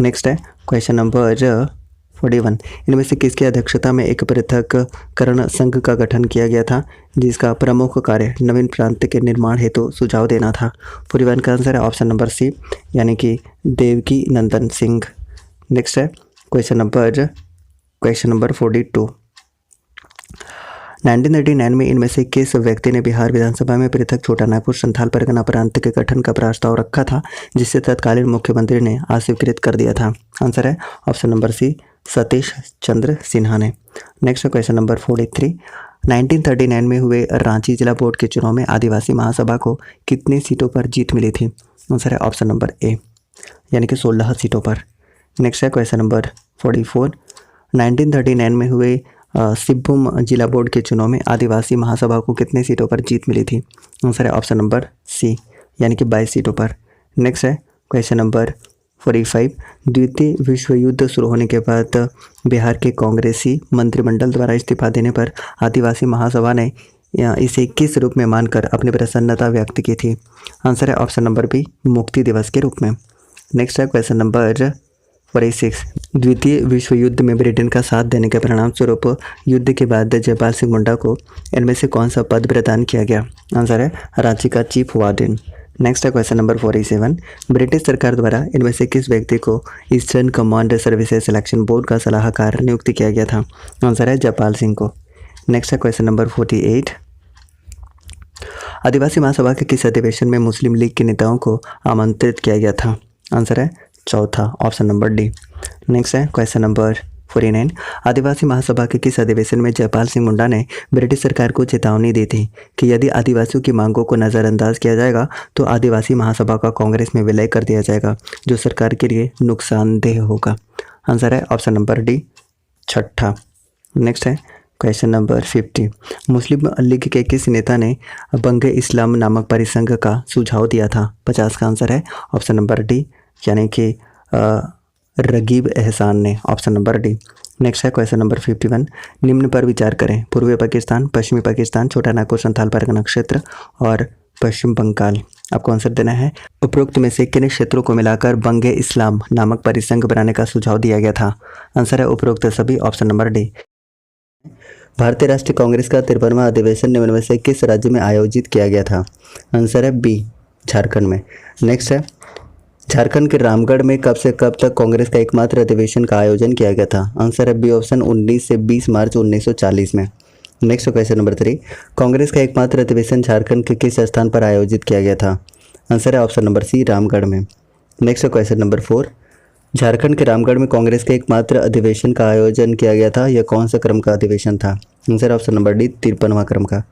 नेक्स्ट है क्वेश्चन नंबर 41, इनमें से किसकी अध्यक्षता में एक पृथक्करण संघ का गठन किया गया था जिसका प्रमुख कार्य नवीन प्रांत के निर्माण हेतु सुझाव देना था? 41 का आंसर है ऑप्शन नंबर सी यानी कि देवकी नंदन सिंह। नेक्स्ट है क्वेश्चन नंबर 42, 1939 में इनमें से किस व्यक्ति ने बिहार विधानसभा में पृथक छोटा नागपुर संथाल परगना प्रांत के गठन का प्रस्ताव रखा था, जिसे तत्कालीन मुख्यमंत्री ने अस्वीकृत कर दिया था? आंसर है ऑप्शन नंबर सी, सतीश चंद्र सिन्हा ने। नेक्स्ट क्वेश्चन नंबर 43, 1939 में हुए रांची जिला बोर्ड के चुनाव में आदिवासी महासभा को कितनी सीटों पर जीत मिली थी? आंसर है ऑप्शन नंबर ए, यानी कि 16 सीटों पर। नेक्स्ट है क्वेश्चन नंबर 44, 1939 में हुए सिब्बुम जिला बोर्ड के चुनाव में आदिवासी महासभा को कितने सीटों पर जीत मिली थी? आंसर है ऑप्शन नंबर सी, यानी कि 22 सीटों पर। नेक्स्ट है क्वेश्चन नंबर 45, द्वितीय विश्व युद्ध शुरू होने के बाद बिहार के कांग्रेसी मंत्रिमंडल द्वारा इस्तीफा देने पर आदिवासी महासभा ने इसे किस रूप में मानकर अपनी प्रसन्नता व्यक्त की थी? आंसर है ऑप्शन नंबर बी, मुक्ति दिवस के रूप में। नेक्स्ट है क्वेश्चन नंबर 46, द्वितीय विश्व युद्ध में ब्रिटेन का साथ देने के परिणाम स्वरूप युद्ध के बाद जयपाल सिंह मुंडा को इनमें से कौन सा पद प्रदान किया गया? आंसर है रांची का चीफ वार्डन। नेक्स्ट है क्वेश्चन नंबर 47, ब्रिटिश सरकार द्वारा इनमें से किस व्यक्ति को eastern command services selection board का सलाहकार नियुक्त किया गया था? आंसर है जयपाल सिंह को। नेक्स्ट है क्वेश्चन नंबर 48, आदिवासी महासभा के किस अधिवेशन में मुस्लिम लीग के नेताओं को आमंत्रित किया गया था? आंसर है चौथा, ऑप्शन नंबर डी। नेक्स्ट है क्वेश्चन नंबर 49, आदिवासी महासभा के किस अधिवेशन में जयपाल सिंह मुंडा ने ब्रिटिश सरकार को चेतावनी दी थी कि यदि आदिवासियों की मांगों को नज़रअंदाज किया जाएगा तो आदिवासी महासभा का कांग्रेस में विलय कर दिया जाएगा, जो सरकार के लिए नुकसानदेह होगा? आंसर है ऑप्शन नंबर डी, छठा। नेक्स्ट है क्वेश्चन नंबर 50, मुस्लिम लीग के किस नेता ने बंगे इस्लाम नामक परिसंघ का सुझाव दिया था? 50 का आंसर है ऑप्शन नंबर डी, यानी कि रगीब एहसान ने, ऑप्शन नंबर डी। नेक्स्ट है क्वेश्चन नंबर 51, निम्न पर विचार करें, पूर्वी पाकिस्तान, पश्चिमी पाकिस्तान, छोटा नागपुर संथाल परगना क्षेत्र और पश्चिम बंगाल। आपको आंसर देना है, उपरोक्त में से किन क्षेत्रों को मिलाकर बंगे इस्लाम नामक परिसंघ बनाने का सुझाव दिया गया था? आंसर है उपरोक्त सभी, ऑप्शन नंबर डी। भारतीय राष्ट्रीय कांग्रेस का 53वां अधिवेशन निम्न में से किस राज्य में आयोजित किया गया था? आंसर है बी, झारखंड में। नेक्स्ट है, झारखंड के रामगढ़ में कब से कब तक कांग्रेस का एकमात्र अधिवेशन का आयोजन किया गया था? आंसर है बी ऑप्शन, 19 से 20 मार्च 1940 में। नेक्स्ट क्वेश्चन नंबर 3, कांग्रेस का एकमात्र अधिवेशन झारखंड के किस स्थान पर आयोजित किया गया था? आंसर है ऑप्शन नंबर सी, रामगढ़ में। नेक्स्ट क्वेश्चन नंबर 4, झारखंड के रामगढ़ में कांग्रेस के एकमात्र अधिवेशन का आयोजन किया गया था, यह कौन सा क्रम का अधिवेशन था? आंसर ऑप्शन नंबर डी, 53वां क्रम का।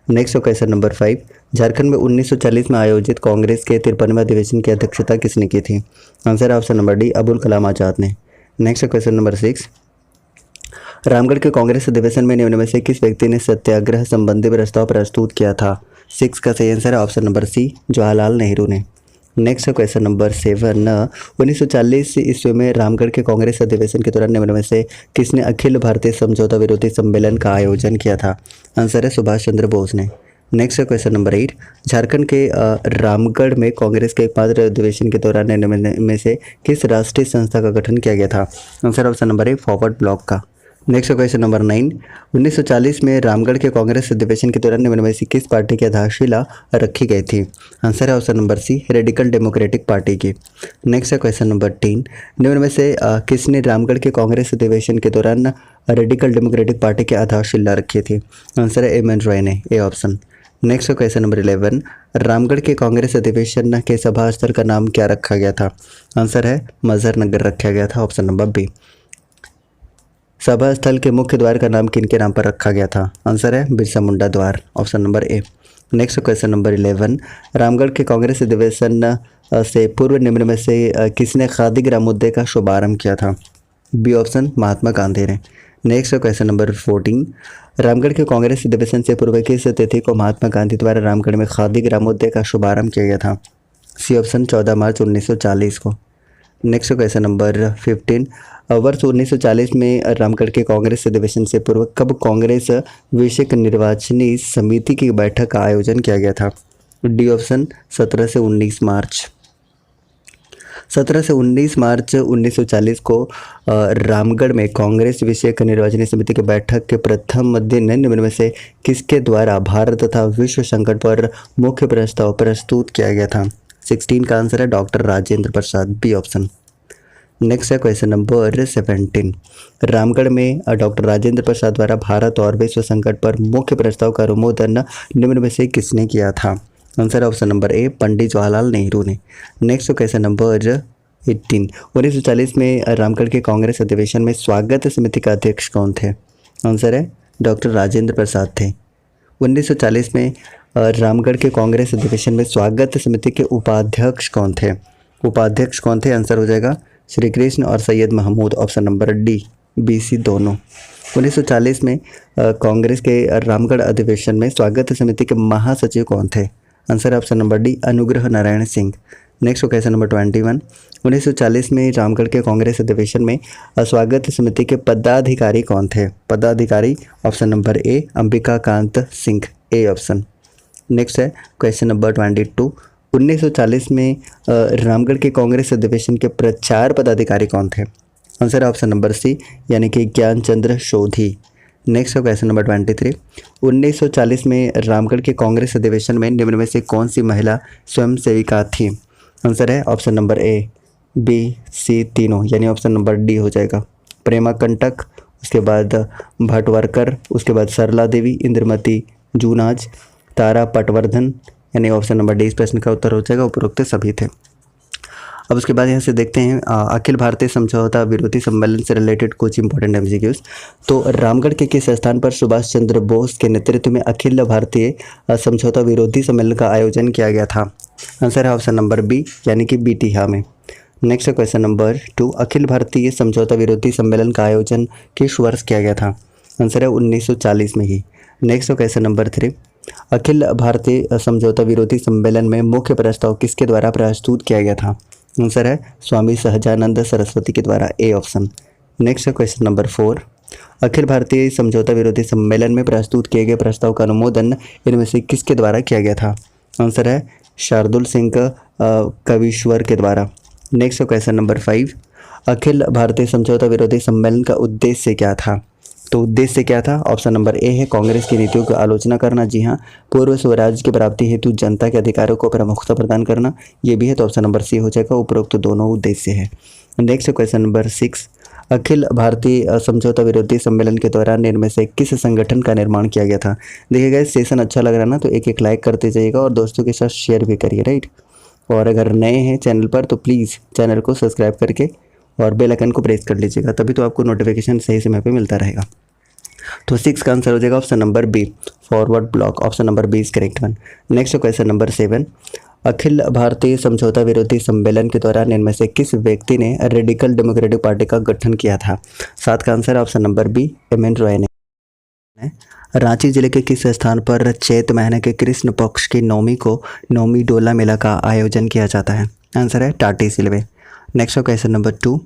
नेक्स्ट क्वेश्चन नंबर 5, झारखंड में 1940 में आयोजित कांग्रेस के 53वें अधिवेशन की अध्यक्षता किसने की थी? आंसर है option number D, Abul Kalam Azad ने। नेक्स्ट क्वेश्चन नंबर 6, रामगढ़ के कांग्रेस अधिवेशन में निम्न में से किस व्यक्ति ने सत्याग्रह संबंधी प्रस्ताव प्रस्तुत किया था? 6 का सही आंसर है option number C, Jawaharlal Nehru ने। नेक्स्ट क्वेश्चन नंबर 7, 1940 ईस्वी में रामगढ़ के कांग्रेस अधिवेशन के दौरान निम्न में से किसने अखिल भारतीय समझौता विरोधी सम्मेलन का आयोजन किया था? आंसर है सुभाष चंद्र बोस ने। नेक्स्ट क्वेश्चन नंबर 8, झारखंड के रामगढ़ में कांग्रेस के एकमात्र अधिवेशन के दौरान निम्न में से किस राष्ट्रीय संस्था का गठन किया गया था? आंसर ऑप्शन नंबर ए, फॉरवर्ड ब्लॉक का। नेक्स्ट क्वेश्चन नंबर 9, 1940 में रामगढ़ के कांग्रेस अधिवेशन के दौरान निम्न में से किस पार्टी की आधारशिला रखी गई थी? आंसर है option number C, radical democratic party की। नेक्स्ट क्वेश्चन नंबर 10, निम्न में से किसने रामगढ़ के कांग्रेस अधिवेशन के दौरान रेडिकल डेमोक्रेटिक पार्टी की आधारशिला रखी थी? आंसर है एम.एन. रॉय ने, A option. Next question number 11, Ramgarh के कांग्रेस अधिवेशन के सभा स्थल का नाम क्या रखा गया था? आंसर है मजहर नगर रखा गया था, ऑप्शन नंबर बी। सभा स्थल के मुख्य द्वार का नाम किनके नाम पर रखा गया था? आंसर है बिरसा मुंडा द्वार, ऑप्शन नंबर ए। नेक्स्ट क्वेश्चन नंबर 11, रामगढ़ के कांग्रेस अधिवेशन से पूर्व निम्न में से किसने खादी ग्राम मुद्दे का शुभारंभ किया था? बी ऑप्शन, महात्मा गांधी ने। नेक्स्ट क्वेश्चन नंबर 14, रामगढ़ के कांग्रेस अधिवेशन से पूर्व किस तिथि को महात्मा गांधी द्वारा रामगढ़ में खादी ग्राम मुद्दे का शुभारंभ किया गया था? सी ऑप्शन, 14 मार्च 1940 को। नेक्स्ट क्वेश्चन नंबर 15, वर्ष 1940 में रामगढ़ के कांग्रेस अधिवेशन से पूर्व कब कांग्रेस विषयक निर्वाचनी समिति की बैठक का आयोजन किया गया था? डी ऑप्शन, 17 से 19 मार्च। 17 से 19 मार्च 1940 को रामगढ़ में कांग्रेस विषयक निर्वाचनी समिति की बैठक के प्रथम दिन निम्न में से किसके द्वारा भारत तथा विश्व संकट पर मुख्य प्रस्ताव प्रस्तुत किया गया था? 16 का आंसर है doctor Rajendra Prasad, B option. Next है क्वेश्चन नंबर 17। रामगढ़ में डॉक्टर राजेंद्र प्रसाद द्वारा भारत और विश्व संकट पर मुख्य प्रस्ताव का अनुमोदन निम्न में से किसने किया था? आंसर है ऑप्शन नंबर ए, पंडित जवाहरलाल नेहरू ने। Next question number 18। 1940 में रामगढ़ के कांग्रेस अधिवेशन में स्वागत समिति का अध्यक्ष कौन थे? आंसर है डॉक्टर राजेंद्र प्रसाद थे। 1940 में रामगढ़ के कांग्रेस अधिवेशन में स्वागत समिति के उपाध्यक्ष कौन थे? उपाध्यक्ष कौन थे? आंसर हो जाएगा श्री कृष्ण और Syed Mahmud, option number D, B, C दोनों। 1940 में कांग्रेस के रामगढ़ अधिवेशन में स्वागत समिति के महासचिव कौन थे? आंसर है option number D, Anugrah Narayan Singh. Next question number 21। 1940 में रामगढ़ के कांग्रेस अधिवेशन में स्वागत समिति के पदाधिकारी कौन थे? पदाधिकारी option number A, Ambika Kant Singh, A option. Next है क्वेश्चन नंबर 22। 1940 में रामगढ़ के कांग्रेस अधिवेशन के प्रचार पदाधिकारी कौन थे? आंसर है ऑप्शन नंबर सी, यानी कि ज्ञानचंद्र सोधी। Next question number 23। 1940 में रामगढ़ के कांग्रेस अधिवेशन में निम्न में से कौन सी महिला स्वयं सेविका थी? आंसर है ऑप्शन नंबर ए, बी, सी तीनों, यानी ऑप्शन नंबर डी हो जाएगा। प्रेमा कंटक, उसके बाद भटवर्कर, उसके बाद सरला देवी, इंद्रमती जूनाज, तारा पटवर्धन, यानी ऑप्शन नंबर डी इस प्रश्न का उत्तर हो जाएगा। उपरोक्त सभी थे। अब उसके बाद यहाँ से देखते हैं अखिल भारतीय समझौता विरोधी सम्मेलन से रिलेटेड कुछ इंपॉर्टेंट एमसीक्यूज। तो रामगढ़ के किस स्थान पर सुभाष चंद्र बोस के नेतृत्व में अखिल भारतीय समझौता विरोधी सम्मेलन का आयोजन किया गया था? आंसर है ऑप्शन नंबर बी, यानी कि बीटिहा में। Next question number 2। Akhil Bharatiya समझौता विरोधी सम्मेलन का आयोजन किस वर्ष किया गया था? आंसर है 1940 में ही। Next question number 3। अखिल भारतीय समझौता विरोधी सम्मेलन में मुख्य प्रस्ताव किसके द्वारा प्रस्तुत किया गया था? आंसर है स्वामी सहजानंद सरस्वती के द्वारा, A option. Next question number 4। Akhil Bharatiya समझौता विरोधी सम्मेलन में प्रस्तुत किए गए प्रस्ताव का अनुमोदन इनमें से किसके द्वारा किया गया था? आंसर है शार्दुल सिंह कविश्वर के द्वारा। Next question number 5। Akhil Bharatiya समझौता विरोधी सम्मेलन का उद्देश्य क्या था? तो उद्देश्य क्या था? ऑप्शन नंबर ए है कांग्रेस की नीतियों की आलोचना करना। जी हाँ। पूर्व स्वराज की प्राप्ति हेतु जनता के अधिकारों को प्रमुखता प्रदान करना, ये भी है, तो ऑप्शन नंबर सी हो जाएगा। उपरोक्त दोनों उद्देश्य है। Next question number 6। Akhil Bharatiya समझौता विरोधी सम्मेलन के दौरान इनमें से किस संगठन का निर्माण किया गया था? देखिएगा इस सेशन अच्छा लग रहा है ना, तो एक लाइक करते जाइएगा और दोस्तों के साथ शेयर भी करिए, राइट। और अगर नए हैं चैनल पर तो प्लीज़ चैनल को सब्सक्राइब करके और बेल आइकन को प्रेस कर लीजिएगा, तभी तो आपको नोटिफिकेशन सही समय पे मिलता रहेगा। तो 6 का आंसर हो जाएगा option number B, forward block, option number B is correct one. Next question number 7। Akhil भारतीय समझौता विरोधी सम्मेलन के दौरान इनमें से किस व्यक्ति ने रेडिकल डेमोक्रेटिक पार्टी का गठन किया था? 7 का answer option number B, M. N Roy. Ranchi जिले के किस स्थान पर चैत महीने के कृष्ण पक्ष की नवमी को नवमी डोला मेला का आयोजन किया जाता है? आंसर है Tati Silwai. Next question number 2।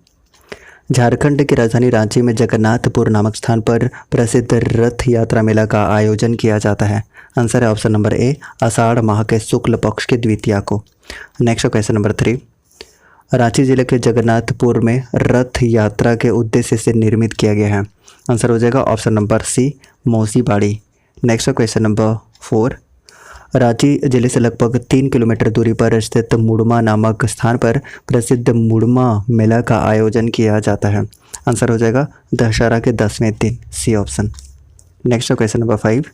Jharkhand की राजधानी रांची में जगन्नाथपुर नामक स्थान पर प्रसिद्ध रथ यात्रा मेला का आयोजन किया जाता है? आंसर है ऑप्शन नंबर ए, आषाढ़ माह के शुक्ल पक्ष के द्वितीया को। Next question number 3। रांची जिले के जगन्नाथपुर में रथ यात्रा के उद्देश्य से निर्मित किया गया है? आंसर हो जाएगा ऑप्शन नंबर सी, मौसी बाड़ी। Next question number 4। रांची जिले से लगभग 3 किलोमीटर दूरी पर स्थित मुड़मा नामक स्थान पर प्रसिद्ध मुड़मा मेला का आयोजन किया जाता है? आंसर हो जाएगा दशहरा के 10वें दिन, C option. Next question number 5।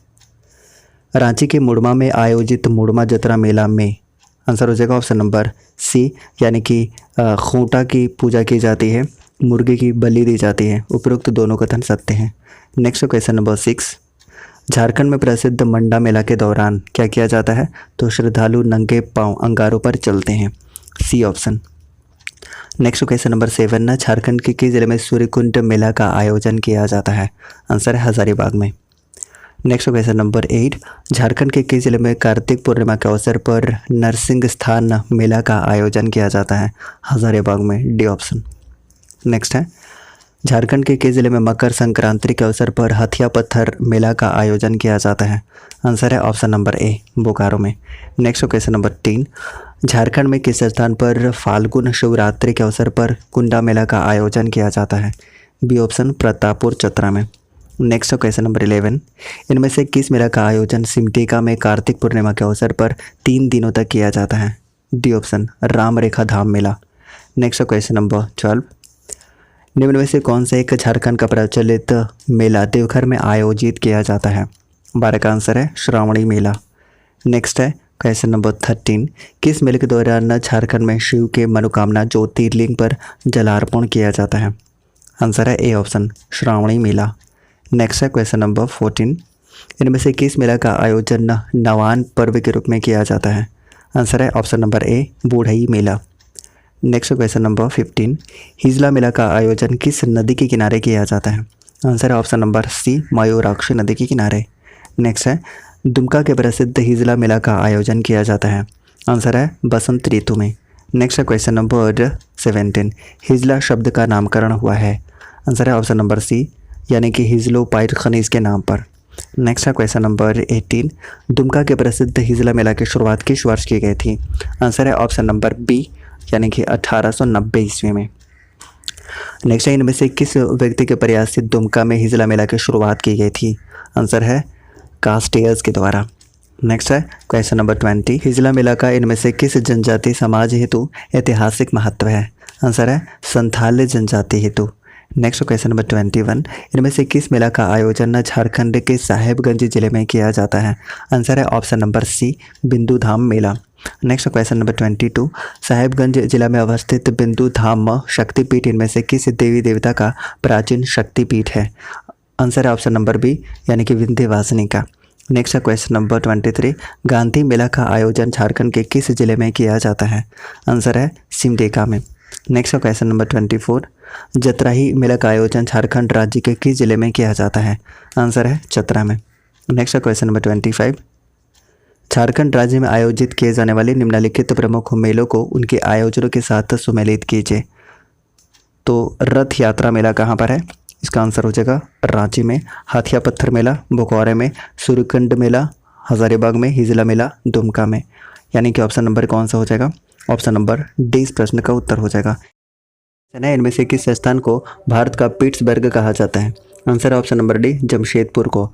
Ranchi के मुड़मा में आयोजित मुड़मा जतरा मेला में, आंसर हो जाएगा ऑप्शन नंबर सी, यानी कि खूंटा की पूजा की जाती है, मुर्गे की बलि दी जाती है। उपरोक्त दोनों कथन सत्य हैं। Next question number 6। झारखंड में प्रसिद्ध मंडा मेला के दौरान क्या किया जाता है? तो श्रद्धालु नंगे पांव अंगारों पर चलते हैं, C option. Next question number 7। Jharkhand के किस जिले में सूर्यकुंड मेला का आयोजन किया जाता है? आंसर है हजारीबाग में। Next question number 8। झारखंड के किस जिले में कार्तिक पूर्णिमा के अवसर पर नरसिंह स्थान मेला का आयोजन किया जाता है? हजारीबाग में, डी ऑप्शन। नेक्स्ट है झारखंड के किस जिले में मकर संक्रांति के अवसर पर हथिया पत्थर मेला का आयोजन किया जाता है? आंसर है ऑप्शन नंबर ए, बोकारो में। Next question number 3। झारखंड में किस स्थान पर फाल्गुन शिवरात्रि के अवसर पर कुंडा मेला का आयोजन किया जाता है? बी ऑप्शन, प्रतापपुर चतरा में। Next question number 11। इनमें से किस मेला का आयोजन सिमडेगा में कार्तिक पूर्णिमा के अवसर पर 3 दिनों तक किया जाता है? डी ऑप्शन, राम रेखा धाम मेला। Next question number 12। निम्न में से कौन सा एक झारखंड का प्रचलित मेला देवघर में आयोजित किया जाता है? 12 का आंसर है श्रावणी मेला। नेक्स्ट है क्वेश्चन नंबर 13, किस मेले के दौरान झारखंड में शिव के मनोकामना ज्योतिर्लिंग पर जलार्पण किया जाता है? आंसर है A option Shravani Mela. Next है क्वेश्चन नंबर 14, इनमें से किस मेला का आयोजन नवान पर्व के रूप में किया जाता है? आंसर है ऑप्शन नंबर ए बूढ़ई मेला। नेक्स्ट क्वेश्चन नंबर 15, हिजला मेला का आयोजन किस नदी के किनारे किया जाता है? आंसर है ऑप्शन नंबर सी मयूराक्षी नदी के किनारे। नेक्स्ट है दुमका के प्रसिद्ध हिजला मेला का आयोजन किया जाता है? आंसर है बसंत ऋतु में। नेक्स्ट है क्वेश्चन नंबर 17, हिजला शब्द का नामकरण हुआ है? आंसर है ऑप्शन नंबर सी यानी कि हिजलोपाइट खनिज के नाम पर। नेक्स्ट है क्वेश्चन नंबर 18, दुमका के प्रसिद्ध हिजला मेला की शुरुआत किस वर्ष की गई थी? आंसर है ऑप्शन नंबर बी यानी कि 1890 ईस्वी में। नेक्स्ट है इनमें से किस व्यक्ति के प्रयास से दुमका में हिजला मेला की शुरुआत की गई थी? आंसर है कास्टियर्स के द्वारा। नेक्स्ट है क्वेश्चन नंबर 20, हिजला मेला का इनमें से किस जनजाति समाज हेतु ऐतिहासिक महत्व है? आंसर है संथाल जनजाति हेतु। नेक्स्ट क्वेश्चन नंबर 21, इनमें से किस मेला का आयोजन झारखंड के साहेबगंज जिले में किया जाता है? आंसर है ऑप्शन नंबर सी बिंदु धाम मेला। नेक्स्ट क्वेश्चन नंबर 22, साहेबगंज जिला में अवस्थित बिंदु धाम शक्तिपीठ इनमें से किस देवी देवता का प्राचीन शक्तिपीठ है? आंसर है ऑप्शन नंबर बी यानी कि विंध्यवासिनी का। नेक्स्ट क्वेश्चन नंबर 23, गांधी मेला का आयोजन झारखंड के किस जिले में किया जाता है? आंसर है सिमडेगा में। नेक्स्ट क्वेश्चन नंबर 24, जतराही मेला का आयोजन झारखंड राज्य के किस जिले में किया जाता है? आंसर है चतरा में। नेक्स्ट क्वेश्चन नंबर 25, झारखंड राज्य में आयोजित किए जाने वाले निम्नलिखित प्रमुख मेलों को उनके आयोजनों के साथ सुमेलित कीजिए। तो रथ यात्रा मेला कहाँ पर है? इसका आंसर हो जाएगा रांची में। हाथिया पत्थर मेला बोकारो में, सूर्यकुंड मेला हजारीबाग में, हिजला मेला दुमका में। यानी कि ऑप्शन नंबर कौन सा हो जाएगा? ऑप्शन नंबर डी इस प्रश्न का उत्तर हो जाएगा। इनमें से किस स्थान को भारत का पिट्सबर्ग कहा जाता है? आंसर है ऑप्शन नंबर डी जमशेदपुर को।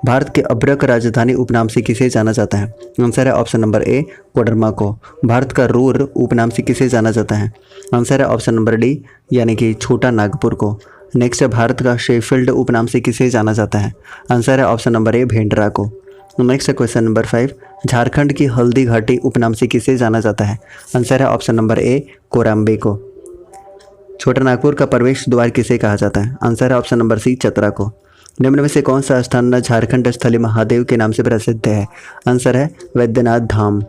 भारत के अब्रक राजधानी उपनाम से किसे जाना जाता है? आंसर है ऑप्शन नंबर ए कोडरमा को। भारत का रूर उपनाम से किसे जाना जाता है? आंसर है ऑप्शन नंबर डी यानी कि छोटा नागपुर को। नेक्स्ट है भारत का शेफील्ड उपनाम से किसे जाना जाता है? आंसर है ऑप्शन नंबर ए भेंडरा को। नेक्स्ट है क्वेश्चन नंबर 5, झारखंड की हल्दी घाटी उपनाम से किसे जाना जाता है? आंसर है ऑप्शन नंबर ए कोराम्बे को। छोटा नागपुर का प्रवेश द्वार किसे कहा जाता है? आंसर है ऑप्शन नंबर सी चतरा को। निम्न में से कौन सा स्थान झारखंड स्थली महादेव के नाम से प्रसिद्ध है? आंसर है वैद्यनाथ धाम।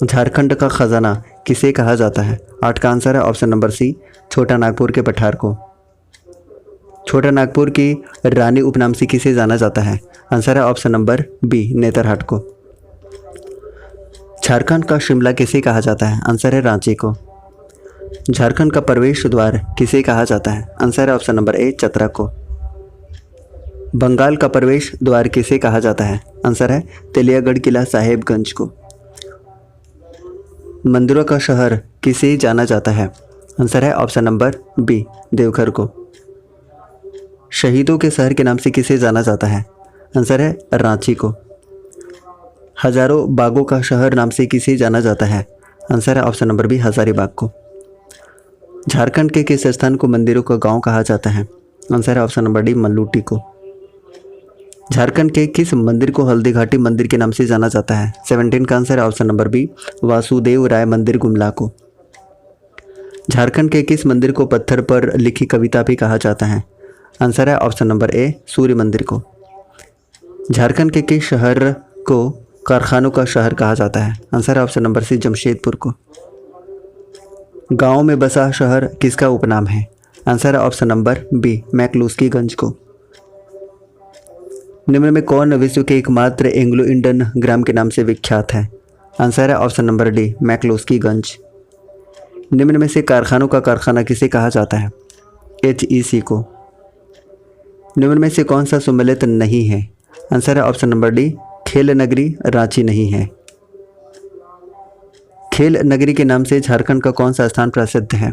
झारखंड का खजाना किसे कहा जाता है? 8 का आंसर है ऑप्शन नंबर सी छोटा नागपुर के पठार को। छोटा नागपुर की रानी उपनाम से किसे जाना जाता है? आंसर है ऑप्शन नंबर बी नेतरहाट को। झारखंड का शिमला किसे कहा जाता है? आंसर है रांची को। झारखंड का प्रवेश द्वार किसे कहा जाता है? आंसर है ऑप्शन नंबर ए चतरा को। बंगाल का प्रवेश द्वार किसे कहा जाता है? आंसर है तेलियागढ़ किला साहेबगंज को। मंदिरों का शहर किसे जाना जाता है? आंसर है ऑप्शन नंबर बी देवघर को। शहीदों के शहर के नाम से किसे जाना जाता है? आंसर है रांची को। हजारों बागों का शहर नाम से किसे जाना जाता है? आंसर है ऑप्शन नंबर बी हजारीबाग को। झारखंड के किस स्थान को मंदिरों का गांव कहा जाता है? आंसर है ऑप्शन नंबर डी मल्लूटी को। झारखंड के किस मंदिर को हल्दी घाटी मंदिर के नाम से जाना जाता है? 17 का आंसर है ऑप्शन नंबर बी वासुदेव राय मंदिर गुमला को। झारखंड के किस मंदिर को पत्थर पर लिखी कविता भी कहा जाता है? आंसर है ऑप्शन नंबर ए सूर्य मंदिर को। झारखंड के किस शहर को कारखानों का शहर कहा जाता है? आंसर है ऑप्शन नंबर सी जमशेदपुर को। गांव में बसा शहर किसका उपनाम है? आंसर है ऑप्शन नंबर बी मैक्लूस्कीगंज को। निम्न में कौन विश्व के एकमात्र एंग्लो इंडियन ग्राम के नाम से विख्यात है? आंसर है ऑप्शन नंबर डी मैक्लूस्कीगंज। निम्न में से कारखानों का कारखाना किसे कहा जाता है? HEC को। निम्न में से कौन सा सुमेलित नहीं है? आंसर है ऑप्शन नंबर डी खेल नगरी रांची नहीं है। खेल नगरी के नाम से झारखंड का कौन सा स्थान प्रसिद्ध है?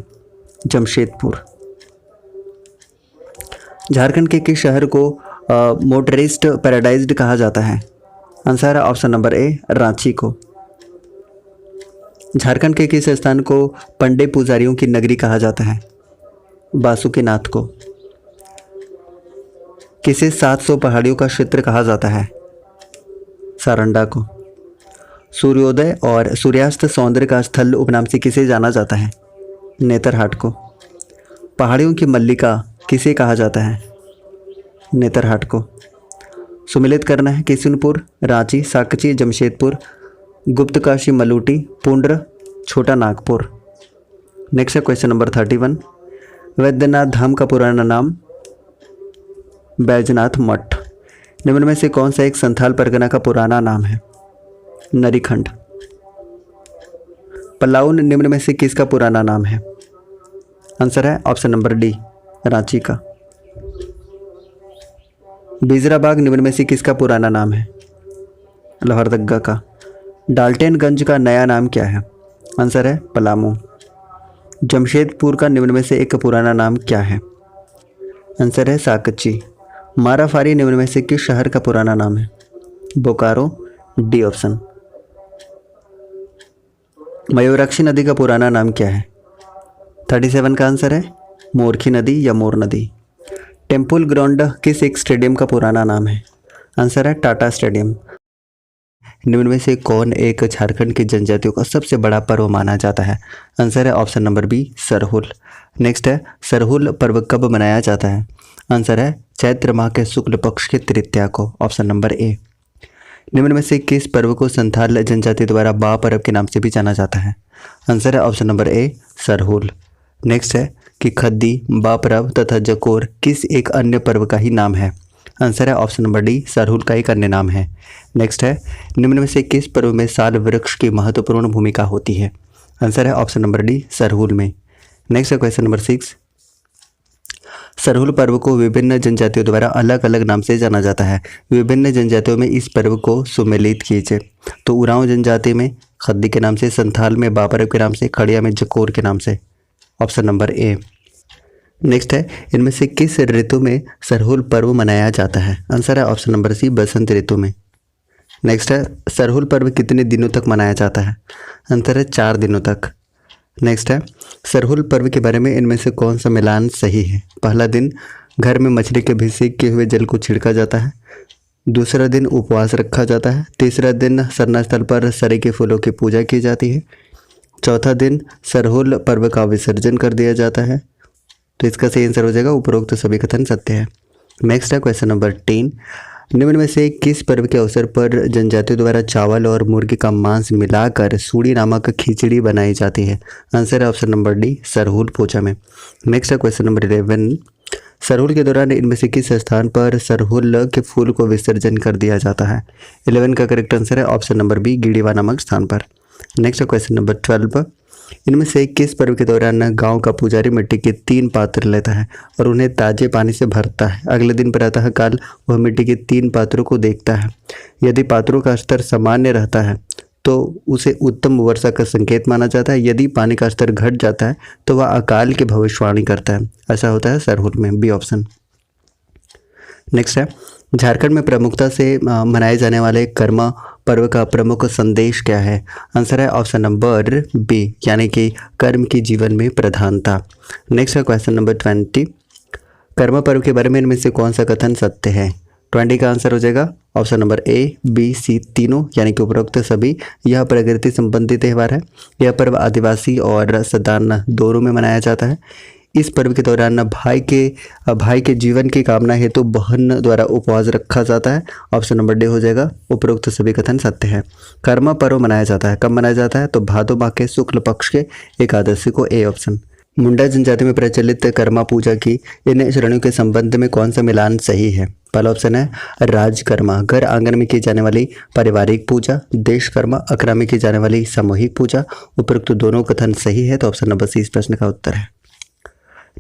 जमशेदपुर। झारखंड के किस शहर को मोटरिस्ट पैराडाइज्ड कहा जाता है? आंसर है ऑप्शन नंबर ए रांची को। झारखंड के किस स्थान को पंडे पुजारियों की नगरी कहा जाता है? बासुकीनाथ को। किसे 700 पहाड़ियों का क्षेत्र कहा जाता है? सारंडा को। सूर्योदय और सूर्यास्त सौंदर्य का स्थल उपनाम से किसे जाना जाता है? नेतरहाट को। पहाड़ियों की मल्लिका किसे कहा जाता है? नेतरहाट को। सुमिलित करना है किशनपुर, रांची, साकची, जमशेदपुर, गुप्तकाशी, मलूटी, पुंड्र, छोटा नागपुर। नेक्स्ट है क्वेश्चन नंबर 31। वैद्यनाथ धाम का पुराना नाम? बैजनाथ मठ। निम्न में से कौन सा एक संथाल परगना का पुराना नाम है? नरीखंड। पलाउन निम्न में से किसका पुराना नाम है? आंसर है ऑप्शन नंबर डी, रांची का। बिजराबाग निम्न में से किसका पुराना नाम है? लोहरदग्गा का। डाल्टनगंज का नया नाम क्या है? आंसर है पलामू। जमशेदपुर का निम्न में से एक पुराना नाम क्या है? आंसर है साकची। माराफारी निम्न में से किस शहर का पुराना नाम है? Bokaro, D option. मयूराक्षी नदी का पुराना नाम क्या है? 37 का आंसर है मोरखी नदी या मोर नदी। टेम्पल ग्राउंड किस एक स्टेडियम का पुराना नाम है? आंसर है टाटा स्टेडियम। निम्न में से कौन एक झारखंड की जनजातियों का सबसे बड़ा पर्व माना जाता है? आंसर है option number B, Sarhul. Next है सरहुल पर्व कब मनाया जाता है? आंसर है चैत्र माह के शुक्ल पक्ष के तृतीया को, ऑप्शन नंबर ए। निम्न में से किस पर्व को संथाल जनजाति द्वारा बा पर्व के नाम से भी जाना जाता है? आंसर है ऑप्शन नंबर ए, सरहुल। नेक्स्ट है कि खद्दी, बा पर्व तथा जकोर किस एक अन्य पर्व का ही नाम है? आंसर है ऑप्शन नंबर डी, सरहुल का एक अन्य नाम है। नेक्स्ट है निम्न में से किस पर्व में साल वृक्ष की महत्वपूर्ण भूमिका होती है? आंसर है ऑप्शन नंबर डी, सरहुल में। नेक्स्ट है क्वेश्चन नंबर 6। सरहुल पर्व को विभिन्न जनजातियों द्वारा अलग अलग नाम से जाना जाता है। विभिन्न जनजातियों में इस पर्व को सुमेलित कीजिए। तो उरांव जनजाति में खद्दी के नाम से, संथाल में बा पर्व के नाम से, खड़िया में जकोर के नाम से, ऑप्शन नंबर ए। नेक्स्ट है इनमें से किस ऋतु में सरहुल पर्व मनाया जाता है? आंसर है ऑप्शन नंबर सी, बसंत ऋतु में। नेक्स्ट है सरहुल पर्व कितने दिनों तक मनाया जाता है? आंसर है 4 दिनों तक। नेक्स्ट है सरहुल पर्व के बारे में इनमें से कौन सा मिलान सही है? पहला दिन घर में मछली के अभिषेक किए हुए जल को छिड़का जाता है। दूसरा दिन उपवास रखा जाता है। तीसरा दिन सरना स्थल पर सरे के फूलों की पूजा की जाती है। चौथा दिन सरहुल पर्व का विसर्जन कर दिया जाता है। तो इसका सही आंसर हो जाएगा उपरोक्त सभी कथन सत्य है। नेक्स्ट है क्वेश्चन नंबर 10। निम्न में से किस पर्व के अवसर पर जनजातियों द्वारा चावल और मुर्गी का मांस मिलाकर सूड़ी नामक खिचड़ी बनाई जाती है? आंसर है ऑप्शन नंबर डी, सरहुल पूजा में। नेक्स्ट है क्वेश्चन नंबर 11। सरहुल के दौरान इनमें से किस स्थान पर सरहुल के फूल को विसर्जन कर दिया जाता है? 11 का करेक्ट आंसर है ऑप्शन नंबर बी, गिड़ीवा नामक स्थान पर। नेक्स्ट है क्वेश्चन नंबर 12। इनमें से किस पर्व के दौरान गांव का पुजारी मिट्टी के 3 पात्र लेता है और उन्हें ताजे पानी से भरता है? अगले दिन प्रातः काल वह मिट्टी के 3 पात्रों को देखता है। यदि पात्रों का स्तर सामान्य रहता है तो उसे उत्तम वर्षा का संकेत माना जाता है। यदि पानी का स्तर घट जाता है तो वह अकाल की भविष्यवाणी करता है। ऐसा होता है सरहुल में, बी ऑप्शन। नेक्स्ट है झारखंड में प्रमुखता से मनाए जाने वाले कर्मा पर्व का प्रमुख संदेश क्या है? आंसर है ऑप्शन नंबर बी, यानी कि कर्म की जीवन में प्रधानता। नेक्स्ट है क्वेश्चन नंबर 20। कर्मा पर्व के बारे में इनमें से कौन सा कथन सत्य है? 20 का आंसर हो जाएगा ऑप्शन नंबर ए, बी, सी तीनों, यानी कि उपरोक्त सभी। यह प्रकृति संबंधी त्यौहार है। यह पर्व आदिवासी और सदान दोनों में मनाया जाता है। इस पर्व के दौरान भाई के जीवन की कामना हेतु बहन द्वारा उपवास रखा जाता है। ऑप्शन नंबर डी हो जाएगा उपरोक्त सभी कथन सत्य है। कर्मा पर्व मनाया जाता है, कब मनाया जाता है? तो भादो माह के शुक्ल पक्ष के एकादशी को, ए ऑप्शन। मुंडा जनजाति में प्रचलित कर्मा पूजा की इन श्रेणियों के संबंध में कौन सा मिलान सही है? पहला ऑप्शन है राजकर्मा, घर आंगन में की जाने वाली पारिवारिक पूजा। देशकर्मा, अखड़ा में की जाने वाली सामूहिक पूजा। उपरोक्त दोनों कथन सही है, तो ऑप्शन नंबर सी इस प्रश्न का उत्तर है।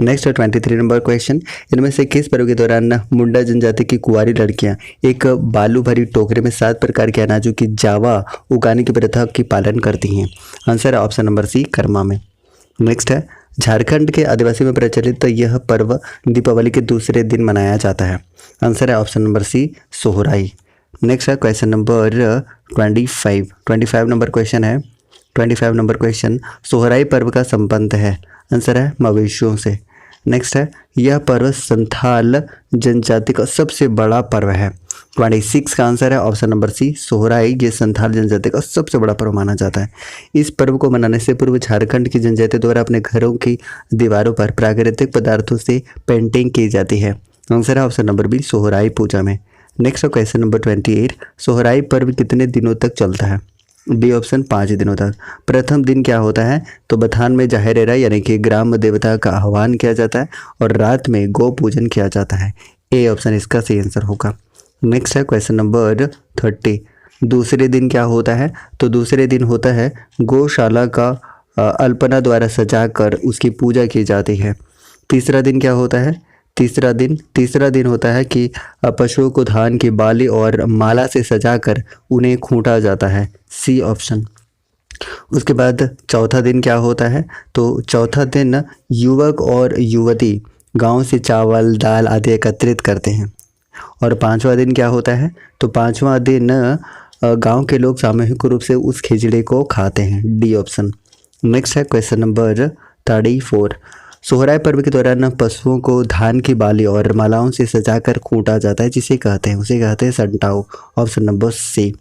नेक्स्ट है 23 नंबर क्वेश्चन। इनमें से किस पर्व के दौरान मुंडा जनजाति की कुंवारी लड़कियां एक बालू भरी टोकरे में 7 प्रकार के अनाजों की जावा उगाने की प्रथा की पालन करती हैं? आंसर है ऑप्शन नंबर सी, कर्मा में। नेक्स्ट है झारखंड के आदिवासी में प्रचलित यह पर्व दीपावली के दूसरे दिन मनाया जाता है। आंसर है option number C, Sohrai. Next है क्वेश्चन नंबर 25 नंबर क्वेश्चन है। 25 नंबर क्वेश्चन, सोहराई पर्व का संबंध है? आंसर है मवेशियों से। नेक्स्ट है, यह पर्व संथाल जनजाति का सबसे बड़ा पर्व है। 26 का आंसर है ऑप्शन नंबर सी, सोहराई। ये संथाल जनजाति का सबसे बड़ा पर्व माना जाता है। इस पर्व को मनाने से पूर्व झारखंड की जनजाति द्वारा अपने घरों की दीवारों पर प्राकृतिक पदार्थों से पेंटिंग की जाती है। आंसर है ऑप्शन नंबर बी, सोहराई पूजा में। नेक्स्ट क्वेश्चन नंबर 28, सोहराई पर्व कितने दिनों तक चलता है? बी ऑप्शन 5 दिनों तक। प्रथम दिन क्या होता है? तो बथान में जाहेरेरा यानी कि ग्राम देवता का आह्वान किया जाता है और रात में गौ पूजन किया जाता है। ए ऑप्शन इसका सही आंसर होगा। नेक्स्ट है क्वेश्चन नंबर 30, दूसरे दिन क्या होता है? तो दूसरे दिन होता है गौशाला का अल्पना द्वारा सजाकर उसकी पूजा की जाती है। तीसरा दिन क्या होता है? तीसरा दिन होता है कि पशुओं को धान की बाली और माला से सजाकर उन्हें खूंटा जाता है। C option. उसके बाद चौथा दिन क्या होता है? तो चौथा दिन युवक और युवती गांव से चावल दाल आदि एकत्रित करते हैं। और पांचवा दिन क्या होता है? तो पांचवा दिन गांव के लोग सामूहिक रूप से उस खिचड़ी को खाते हैं। D option. नेक्स्ट है क्वेश्चन नंबर 34, सोहराय पर्व के दौरान पशुओं को धान की बाली और मालाओं से सजाकर खूंटा जाता है, जिसे कहते हैं संटाओ। Option number C.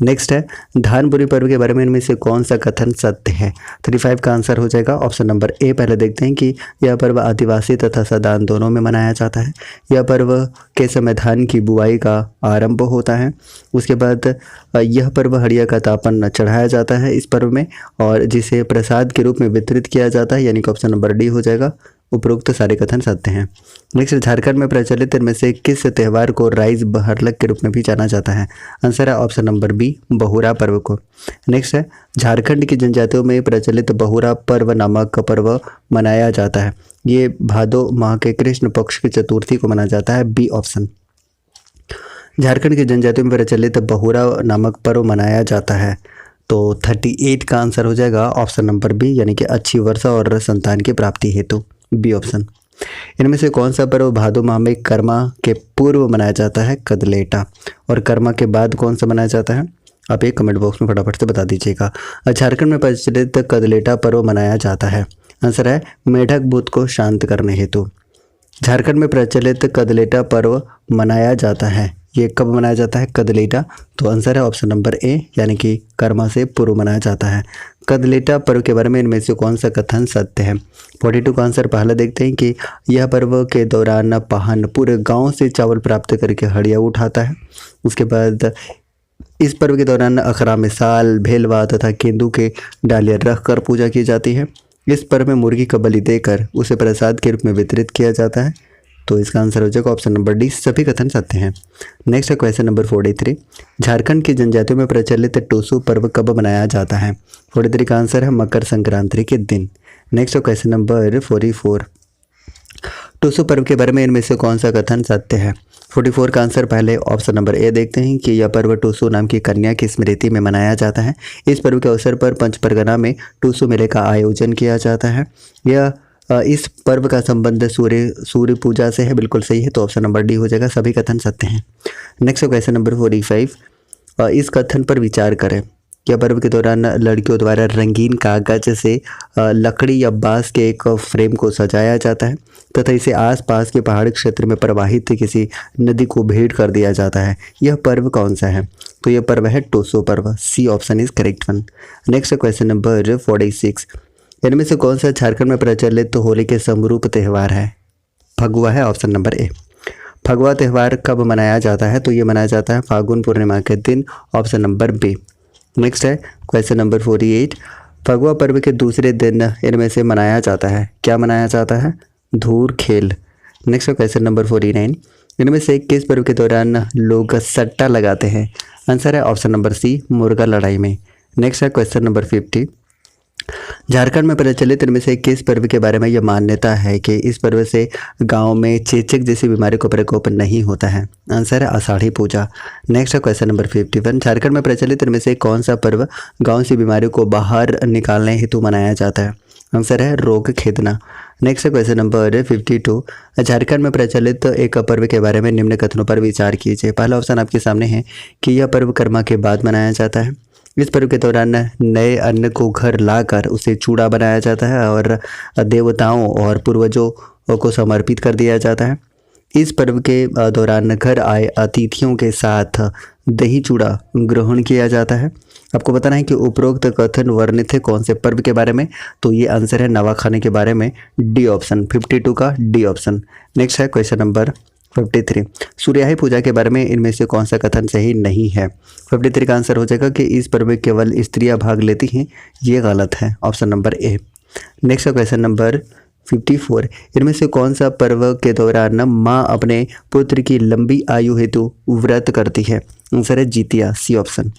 नेक्स्ट है, धानपुरी पर्व के बारे में इनमें से कौन सा कथन सत्य है? 35 का आंसर हो जाएगा ऑप्शन नंबर ए। पहले देखते हैं कि यह पर्व आदिवासी तथा सदान दोनों में मनाया जाता है। यह पर्व के समय धान की बुआई का आरंभ होता है। उसके बाद यह पर्व हड़िया का तापन चढ़ाया जाता है इस पर्व में, और जिसे प्रसाद के रूप में वितरित किया जाता है, यानी कि ऑप्शन नंबर डी हो जाएगा। उपरोक्त सारे कथन सत्य हैं। नेक्स्ट, झारखंड में प्रचलित इनमें से किस त्योहार को राइज बहरलक के रूप में भी जाना जाता है? आंसर है ऑप्शन नंबर बी, बहुरा पर्व को। नेक्स्ट है, झारखंड की जनजातियों में प्रचलित बहुरा पर्व नामक पर्व मनाया जाता है। ये भादो माह के कृष्ण पक्ष की चतुर्थी को मनाया जाता है। B option. झारखंड की जनजातियों में प्रचलित बहुरा नामक पर्व मनाया जाता है। तो 38 का आंसर हो जाएगा ऑप्शन नंबर बी, यानी कि अच्छी वर्षा और संतान की प्राप्ति हेतु। B option. इनमें से कौन सा पर्व भादो माह में कर्मा के पूर्व मनाया जाता है? कदलेटा। और कर्मा के बाद कौन सा मनाया जाता है? आप एक कमेंट बॉक्स में फटाफट से बता दीजिएगा। झारखंड में प्रचलित कदलेटा पर्व मनाया जाता है। आंसर है मेढक भूत को शांत करने हेतु। झारखंड में प्रचलित कदलेटा पर्व मनाया जाता है। ये कब मनाया जाता है कदलेटा? तो आंसर है ऑप्शन नंबर ए, यानी कि कर्मा से पूर्व मनाया जाता है। कदलेटा पर्व के बारे में इनमें से कौन सा कथन सत्य है? 42 का आंसर पहले देखते हैं कि यह पर्व के दौरान पाहन पूरे गांव से चावल प्राप्त करके हड़िया उठाता है। उसके बाद इस पर्व के दौरान अखरा में साल, भेलवा तथा केंदू के डालियाँ रख कर पूजा की जाती है। इस पर्व में मुर्गी का बलि देकर उसे प्रसाद के रूप में वितरित किया जाता है। तो इसका आंसर हो जाएगा ऑप्शन नंबर डी, सभी कथन सत्य हैं। नेक्स्ट है क्वेश्चन नंबर 43, झारखंड की जनजातियों में प्रचलित टूसू पर्व कब मनाया जाता है? 43 का आंसर है मकर संक्रांति के दिन। नेक्स्ट है क्वेश्चन नंबर 44, टूसू पर्व के बारे में इनमें से कौन सा कथन सत्य है? 44 का आंसर पहले ऑप्शन नंबर ए देखते हैं कि यह पर्व टूसू नाम की कन्या की स्मृति में मनाया जाता है। इस पर्व के अवसर पर पंचपरगना में टूसू मेले का आयोजन किया जाता है। यह इस पर्व का संबंध सूर्य पूजा से है। बिल्कुल सही है, तो ऑप्शन नंबर डी हो जाएगा, सभी कथन सत्य हैं। नेक्स्ट क्वेश्चन नंबर 45, इस कथन पर विचार करें। यह पर्व के दौरान लड़कियों द्वारा रंगीन कागज से लकड़ी या बांस के एक फ्रेम को सजाया जाता है तथा इसे आसपास के पहाड़ी क्षेत्र में प्रवाहित किसी नदी को भेंट कर दिया जाता है। यह पर्व कौन सा है? तो यह पर्व है टूसू पर्व। C option is correct one. Next question number 46, इनमें से कौन सा झारखंड में प्रचलित होली के समरूप त्यौहार है? फगुआ है ऑप्शन नंबर ए। फगुआ त्यौहार कब मनाया जाता है? तो ये मनाया जाता है फागुन पूर्णिमा के दिन। Option number B. नेक्स्ट है क्वेश्चन नंबर 48, फगुआ पर्व के दूसरे दिन इनमें से मनाया जाता है। क्या मनाया जाता है? धूर खेल। नेक्स्ट है क्वेश्चन नंबर 49, इनमें से किस पर्व के दौरान लोग सट्टा लगाते हैं? आंसर है ऑप्शन नंबर सी, मुर्गा लड़ाई में। नेक्स्ट है क्वेश्चन नंबर 50, झारखंड में प्रचलित इनमें से किस पर्व के बारे में यह मान्यता है कि इस पर्व से गांव में चेचक जैसी बीमारी को प्रकोप नहीं होता है? आंसर है आषाढ़ी पूजा। नेक्स्ट है क्वेश्चन नंबर 51, झारखंड में प्रचलित इनमें से कौन सा पर्व गांव से बीमारी को बाहर निकालने हेतु मनाया जाता है? आंसर है रोग खेदना। नेक्स्ट है क्वेश्चन नंबर 52, झारखंड में प्रचलित एक पर्व के बारे में निम्न कथनों पर विचार कीजिए। पहला ऑप्शन आपके सामने है कि यह पर्व कर्मा के बाद मनाया जाता है। इस पर्व के दौरान नए अन्न को घर लाकर उसे चूड़ा बनाया जाता है और देवताओं और पूर्वजों को समर्पित कर दिया जाता है। इस पर्व के दौरान घर आए अतिथियों के साथ दही चूड़ा ग्रहण किया जाता है। आपको बताना है कि उपरोक्त कथन वर्णित है कौन से पर्व के बारे में, तो ये आंसर है नवाखाने के बारे में, डी ऑप्शन 52 का डी ऑप्शन। नेक्स्ट है क्वेश्चन नंबर 53, सूर्याही पूजा के बारे में इनमें से कौन सा कथन सही नहीं है। 53 का आंसर हो जाएगा कि इस पर्व में केवल स्त्रियां भाग लेती हैं, ये गलत है, ऑप्शन नंबर ए। नेक्स्ट है क्वेश्चन नंबर 54, इनमें से कौन सा पर्व के दौरान माँ अपने पुत्र की लंबी आयु हेतु व्रत करती है। आंसर है जितिया, सी ऑप्शन।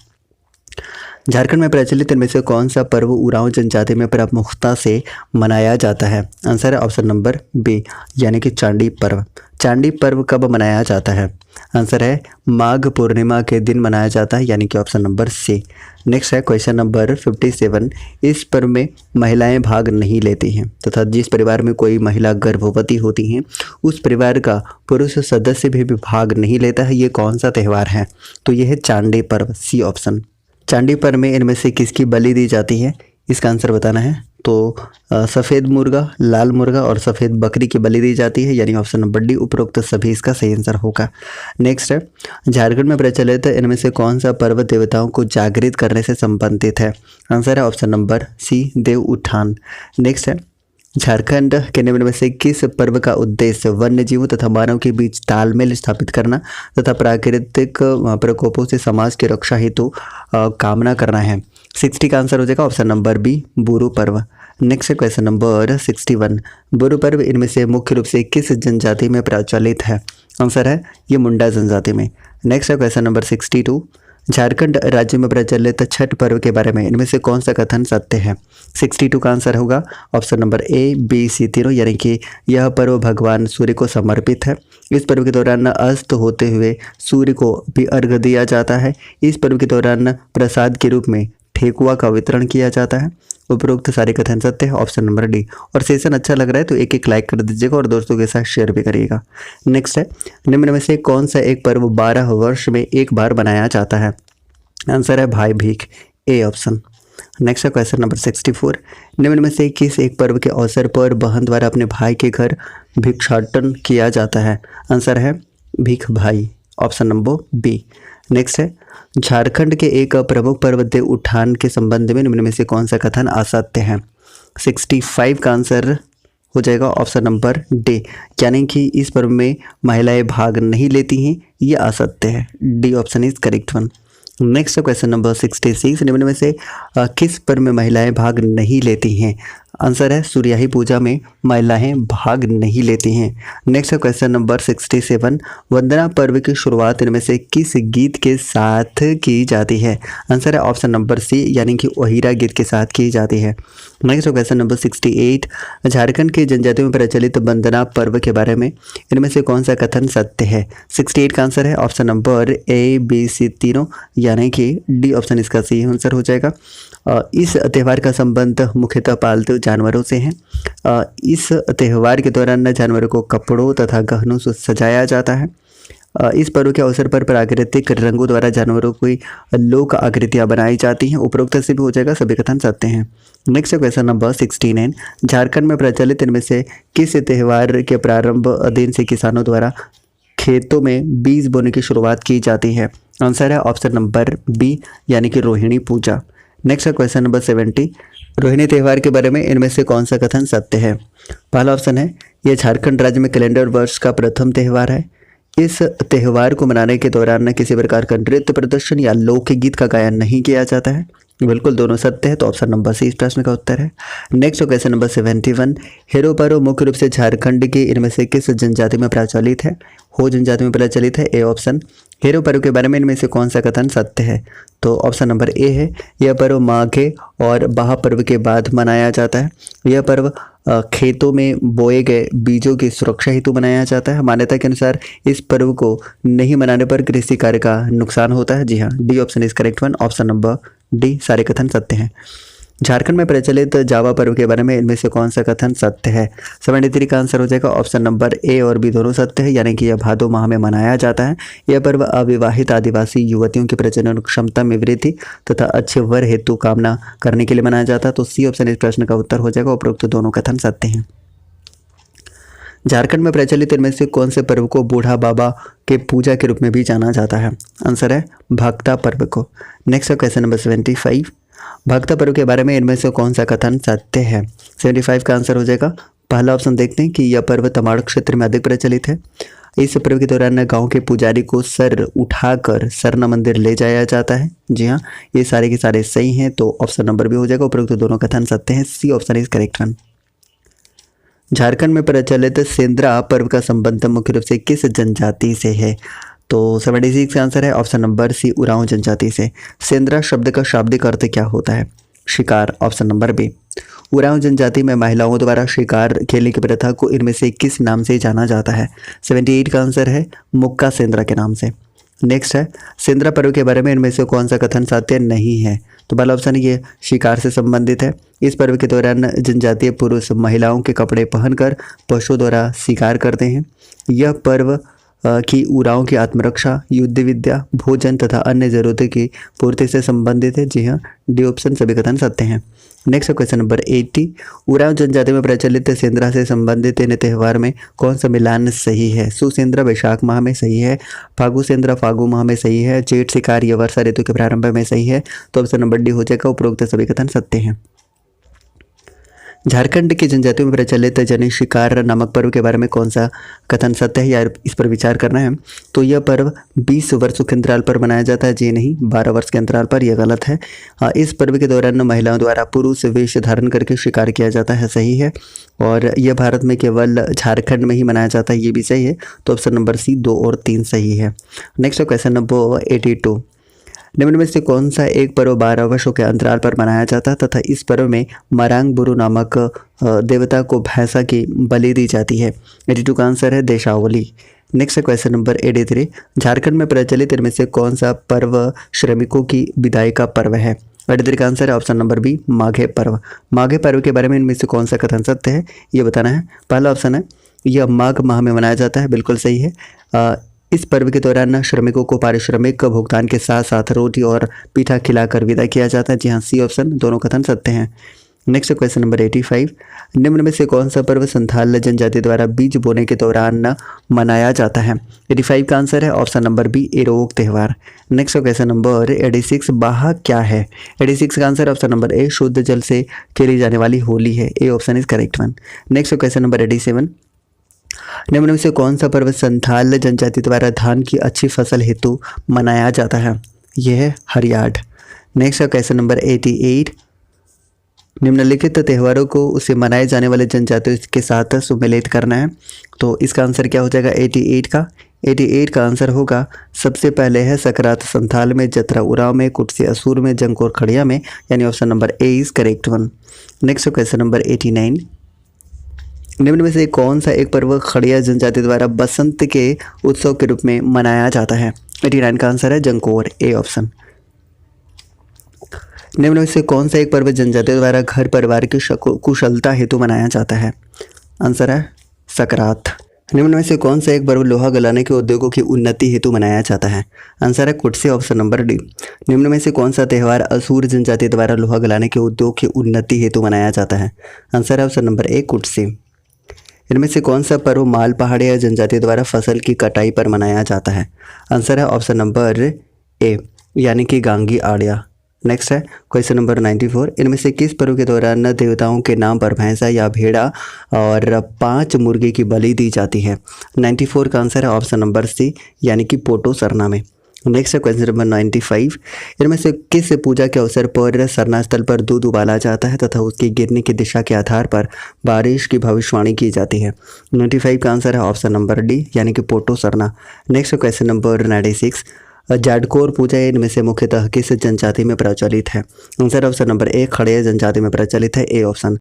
झारखंड में प्रचलित इनमें से कौन सा पर्व उरांव जनजाति में प्रमुखता से मनाया जाता है। आंसर है ऑप्शन नंबर बी, यानी कि चांडी पर्व। चांडी पर्व कब मनाया जाता है। आंसर है माघ पूर्णिमा के दिन मनाया जाता है, यानी कि ऑप्शन नंबर सी। नेक्स्ट है क्वेश्चन नंबर 57, इस पर्व में महिलाएं भाग नहीं लेती हैं तथा जिस परिवार में कोई महिला गर्भवती होती हैं उस परिवार का पुरुष सदस्य भी भाग नहीं लेता है, ये कौन सा त्यौहार है। तो यह है चांडी पर्व, सी ऑप्शन। चांडी पर्व में इनमें से किसकी बलि दी जाती है, इसका आंसर बताना है। तो सफ़ेद मुर्गा, लाल मुर्गा और सफ़ेद बकरी की बलि दी जाती है, यानी ऑप्शन नंबर डी उपरोक्त सभी इसका सही आंसर होगा। नेक्स्ट है झारखंड में प्रचलित इनमें से कौन सा पर्व देवताओं को जागृत करने से संबंधित है। आंसर है ऑप्शन नंबर सी, देव उत्थान। नेक्स्ट है झारखंड के निम्न में से किस पर्व का उद्देश्य वन्य जीवों तथा मानव के बीच तालमेल स्थापित करना तथा प्राकृतिक प्रकोपों से समाज की रक्षा हेतु कामना करना है। 60 का आंसर हो जाएगा ऑप्शन नंबर बी, बुरु पर्व। नेक्स्ट क्वेश्चन नंबर 61, बुरु पर्व इनमें से मुख्य रूप से किस जनजाति में प्रचलित है। आंसर है ये मुंडा जनजाति में। नेक्स्ट क्वेश्चन नंबर 62, झारखंड राज्य में प्रचलित छठ पर्व के बारे में इनमें से कौन सा कथन सत्य है। 62 का आंसर होगा ऑप्शन नंबर ए, बी, सी तीनों, यानी कि यह पर्व भगवान सूर्य को समर्पित है। इस पर्व के दौरान अस्त होते हुए सूर्य को भी अर्घ्य दिया जाता है। इस पर्व के दौरान प्रसाद के रूप में ठेकुआ का वितरण किया जाता है। उपरोक्त सारे कथन सत्य है, ऑप्शन नंबर डी। और सेशन अच्छा लग रहा है तो एक एक लाइक कर दीजिएगा और दोस्तों के साथ शेयर भी करिएगा। नेक्स्ट है निम्न में से कौन सा एक पर्व 12 वर्ष में एक बार बनाया जाता है। आंसर है भाई भीख, ए ऑप्शन। नेक्स्ट है क्वेश्चन नंबर 64, निम्न में से किस एक पर्व के अवसर पर बहन द्वारा अपने भाई के घर भिक्षाटन किया जाता है। आंसर है भीख भाई, ऑप्शन नंबर बी। नेक्स्ट है झारखंड के एक प्रमुख पर्व देव उत्थान के संबंध में निम्न में से कौन सा कथन असत्य है। 65 का आंसर हो जाएगा ऑप्शन नंबर डी, यानी कि इस पर्व में महिलाएं भाग नहीं लेती हैं, ये असत्य है, D option is correct one. Next question number 66, निम्न में से किस पर्व में महिलाएं भाग नहीं लेती हैं। आंसर है सूर्याही पूजा में महिलाएं भाग नहीं लेती हैं। नेक्स्ट क्वेश्चन नंबर 67, वंदना पर्व की शुरुआत इनमें से किस गीत के साथ की जाती है। आंसर है ऑप्शन नंबर सी, यानी कि ओहिरा गीत के साथ की जाती है। नेक्स्ट क्वेश्चन नंबर 68, झारखंड की जनजातियों में प्रचलित वंदना पर्व के बारे में इनमें से कौन सा कथन सत्य है। 68 का आंसर है ऑप्शन नंबर ए, बी, सी तीनों, यानी कि डी ऑप्शन इसका सही आंसर हो जाएगा। इस त्यौहार का संबंध मुख्यतः पालतू जानवरों से है। इस त्यौहार के दौरान जानवरों को कपड़ों तथा गहनों से सजाया जाता है। इस पर्व के अवसर पर प्राकृतिक रंगों द्वारा जानवरों की लोक आकृतियां बनाई जाती हैं। उपरोक्त से भी हो जाएगा, सभी कथन सत्य हैं। नेक्स्ट क्वेश्चन नंबर 69, झारखंड में प्रचलित इनमें से किस त्यौहार के प्रारंभ दिन से किसानों द्वारा खेतों में बीज बोने की शुरुआत की जाती है। आंसर है ऑप्शन नंबर बी, यानी कि रोहिणी पूजा। नेक्स्ट क्वेश्चन नंबर 70, रोहिणी त्यौहार के बारे में इनमें से कौन सा कथन सत्य है। पहला ऑप्शन है यह झारखंड राज्य में कैलेंडर वर्ष का प्रथम त्यौहार है। इस त्यौहार को मनाने के दौरान किसी प्रकार का नृत्य प्रदर्शन या लोकगीत का गायन नहीं किया जाता है। बिल्कुल दोनों सत्य है, तो ऑप्शन नंबर सी इस प्रश्न का उत्तर है। नेक्स्ट क्वेश्चन नंबर 71, हेरो पर्व मुख्य रूप से झारखंड के इनमें से किस जनजाति में प्रचलित है। हो जनजाति में प्रचलित है, ए ऑप्शन। हेरो पर्व के बारे में इनमें से कौन सा कथन सत्य है, तो ऑप्शन नंबर ए है। यह पर्व माघे और बाह पर्व के बाद मनाया जाता है। यह पर्व खेतों में बोए गए बीजों की सुरक्षा हेतु मनाया जाता है। मान्यता के अनुसार इस पर्व को नहीं मनाने पर कृषि कार्य का नुकसान होता है। जी हाँ, D option is correct one, option number D, सारे कथन सत्य हैं। झारखंड में प्रचलित जावा पर्व के बारे में इनमें से कौन सा कथन सत्य है? 73 का आंसर हो जाएगा ऑप्शन नंबर ए और बी दोनों सत्य है, यानी कि यह भादो माह में मनाया जाता है। यह पर्व अविवाहित आदिवासी युवतियों की प्रजनन क्षमता में वृद्धि तथा अच्छे वर हेतु कामना करने के लिए मनाया जाता है। तो सी ऑप्शन इस प्रश्न का उत्तर हो जाएगा। उपरोक्त दोनों कथन सत्य हैं। झारखंड में प्रचलित इनमें से कौन से पर्व को बूढ़ा बाबा के पूजा के रूप में भी जाना जाता है? आंसर है भक्ता पर्व को। नेक्स्ट क्वेश्चन नंबर 75, भक्ता पर्व के बारे में इनमें से कौन सा कथन सत्य है? 75 का आंसर हो जाएगा पहला ऑप्शन। देखते हैं कि यह पर्व तमाड़ क्षेत्र में अधिक प्रचलित है। इस पर्व के दौरान गांव के पुजारी को सर उठाकर सरना मंदिर ले जाया जाता है। जी हाँ, ये सारे के सारे सही हैं, तो ऑप्शन नंबर भी हो जाएगा। उपरोक्त दोनों कथन सत्य हैं। C option is correct one. Jharkhand में प्रचलित सेंद्रा पर्व का संबंध मुख्य रूप से किस जनजाति से है? तो 76 का आंसर है ऑप्शन नंबर सी उरांव जनजाति से। सेंद्रा शब्द का शाब्दिक अर्थ क्या होता है? शिकार। Option number B. उरांव जनजाति में महिलाओं द्वारा शिकार खेलने की प्रथा को इनमें से किस नाम से जाना जाता है? 78 का आंसर है मुक्का सेंद्रा के नाम से। नेक्स्ट है सेंद्रा पर्व के बारे में इनमें से कौन सा कथन सत्य नहीं है? तो पहला ऑप्शन ये शिकार से संबंधित है। इस पर्व के दौरान जनजातीय पुरुष महिलाओं के कपड़े पहनकर पशुओं द्वारा शिकार करते हैं। यह पर्व की उरांव की आत्मरक्षा, युद्ध विद्या, भोजन तथा अन्य जरूरतों की पूर्ति से संबंधित है। जी हाँ, डी ऑप्शन सभी कथन सत्य हैं। नेक्स्ट क्वेश्चन नंबर 80, उरांव जनजाति में प्रचलित सेंद्रा से संबंधित इन त्योहार में कौन सा मिलान सही है? सुसेंद्रा वैशाख माह में सही है, फागु सेंद्रा फागु माह में सही है, जेठ शिकार यह वर्षा ऋतु के प्रारंभ में सही है। तो ऑप्शन नंबर डी हो जाएगा। उपरोक्त सभी कथन सत्य हैं। झारखंड की जनजातियों में प्रचलित जनि शिकार नामक पर्व के बारे में कौन सा कथन सत्य है या इस पर विचार करना है? तो यह पर्व 20 वर्षों के अंतराल पर मनाया जाता है। जी नहीं, 12 वर्ष के अंतराल पर। यह गलत है। इस पर्व के दौरान महिलाओं द्वारा पुरुष वेश धारण करके शिकार किया जाता है। सही है। और यह भारत में केवल झारखंड में ही मनाया जाता है। ये भी सही है। तो ऑप्शन नंबर सी 2 और 3 सही है। नेक्स्ट क्वेश्चन नंबर 82, निम्न में से कौन सा एक पर्व 12 वर्षों के अंतराल पर मनाया जाता है तथा इस पर्व में मरांग बुरु नामक देवता को भैंसा की बलि दी जाती है? 82 का आंसर है देशावली। नेक्स्ट क्वेश्चन नंबर 83, झारखंड में प्रचलित इनमें से कौन सा पर्व श्रमिकों की विदाई का पर्व है? 83 का आंसर है ऑप्शन नंबर बी माघे पर्व। माघे पर्व के बारे में इनमें से कौन सा कथन सत्य है, ये बताना है। पहला ऑप्शन है यह माघ माह में मनाया जाता है। बिल्कुल सही है। इस पर्व के दौरान श्रमिकों को पारिश्रमिक भुगतान के साथ साथ रोटी और पीठा खिलाकर विदा किया जाता है। जी हाँ, सी ऑप्शन दोनों कथन सत्य हैं। नेक्स्ट क्वेश्चन नंबर 85, निम्न में से कौन सा पर्व संथाल जनजाति द्वारा बीज बोने के दौरान मनाया जाता है? 85 का आंसर है ऑप्शन नंबर बी एरोग त्यौहार। नेक्स्ट क्वेश्चन नंबर 86, बाहा क्या है? 86 का आंसर ऑप्शन नंबर ए शुद्ध जल से खेली जाने वाली होली है। A option is correct one. Next question number 87, निम्न में से कौन सा पर्व संथाल जनजाति द्वारा धान की अच्छी फसल हेतु मनाया जाता है? यह है हरियाठ। नेक्स्ट क्वेश्चन नंबर 88, निम्नलिखित त्योहारों को उसे मनाए जाने वाले जनजातियों के साथ सुमेलित करना है। तो इसका आंसर क्या हो जाएगा? 88 का आंसर होगा सबसे पहले है सकरात संथाल में, जतरा उराव में, कुटसी असूर में, जंकोर खड़िया में, यानी option number A is correct one. Next question number 89, निम्न में से कौन सा एक पर्व खड़िया जनजाति द्वारा बसंत के उत्सव के रूप में मनाया जाता है? 89 का आंसर है जंकोर। A option. निम्न में से कौन सा एक पर्व जनजाति द्वारा घर परिवार की कुशलता हेतु मनाया जाता है? आंसर है सकरात। निम्न में से कौन सा एक पर्व लोहा गलाने के उद्योगों की उन्नति हेतु मनाया जाता है? आंसर है कुटसी। Option number D. निम्न में से कौन सा त्यौहार असूर जनजाति द्वारा लोहा गलाने के उद्योग की उन्नति हेतु मनाया जाता है? आंसर है ऑप्शन नंबर ए कुटसी। इनमें से कौन सा पर्व माल पहाड़िया जनजाति द्वारा फसल की कटाई पर मनाया जाता है? आंसर है ऑप्शन नंबर ए यानी कि गांगी आड़िया। नेक्स्ट है क्वेश्चन नंबर 94, इनमें से किस पर्व के दौरान देवताओं के नाम पर भैंसा या भेड़ा और 5 मुर्गे की बलि दी जाती है? 94 का आंसर है ऑप्शन नंबर सी यानी कि पोटो सरना में। नेक्स्ट है क्वेश्चन नंबर 95, इनमें से किस पूजा के अवसर पर सरना स्थल पर दूध उबाला जाता है तथा उसकी गिरने की दिशा के आधार पर बारिश की भविष्यवाणी की जाती है? 95 का आंसर है ऑप्शन नंबर डी यानी कि Poto Sarna. Next question number 96, Jadkor पूजा इनमें से मुख्यतः किस जनजाति में प्रचलित है? Answer option number A Kharia जनजाति में प्रचलित है। A option.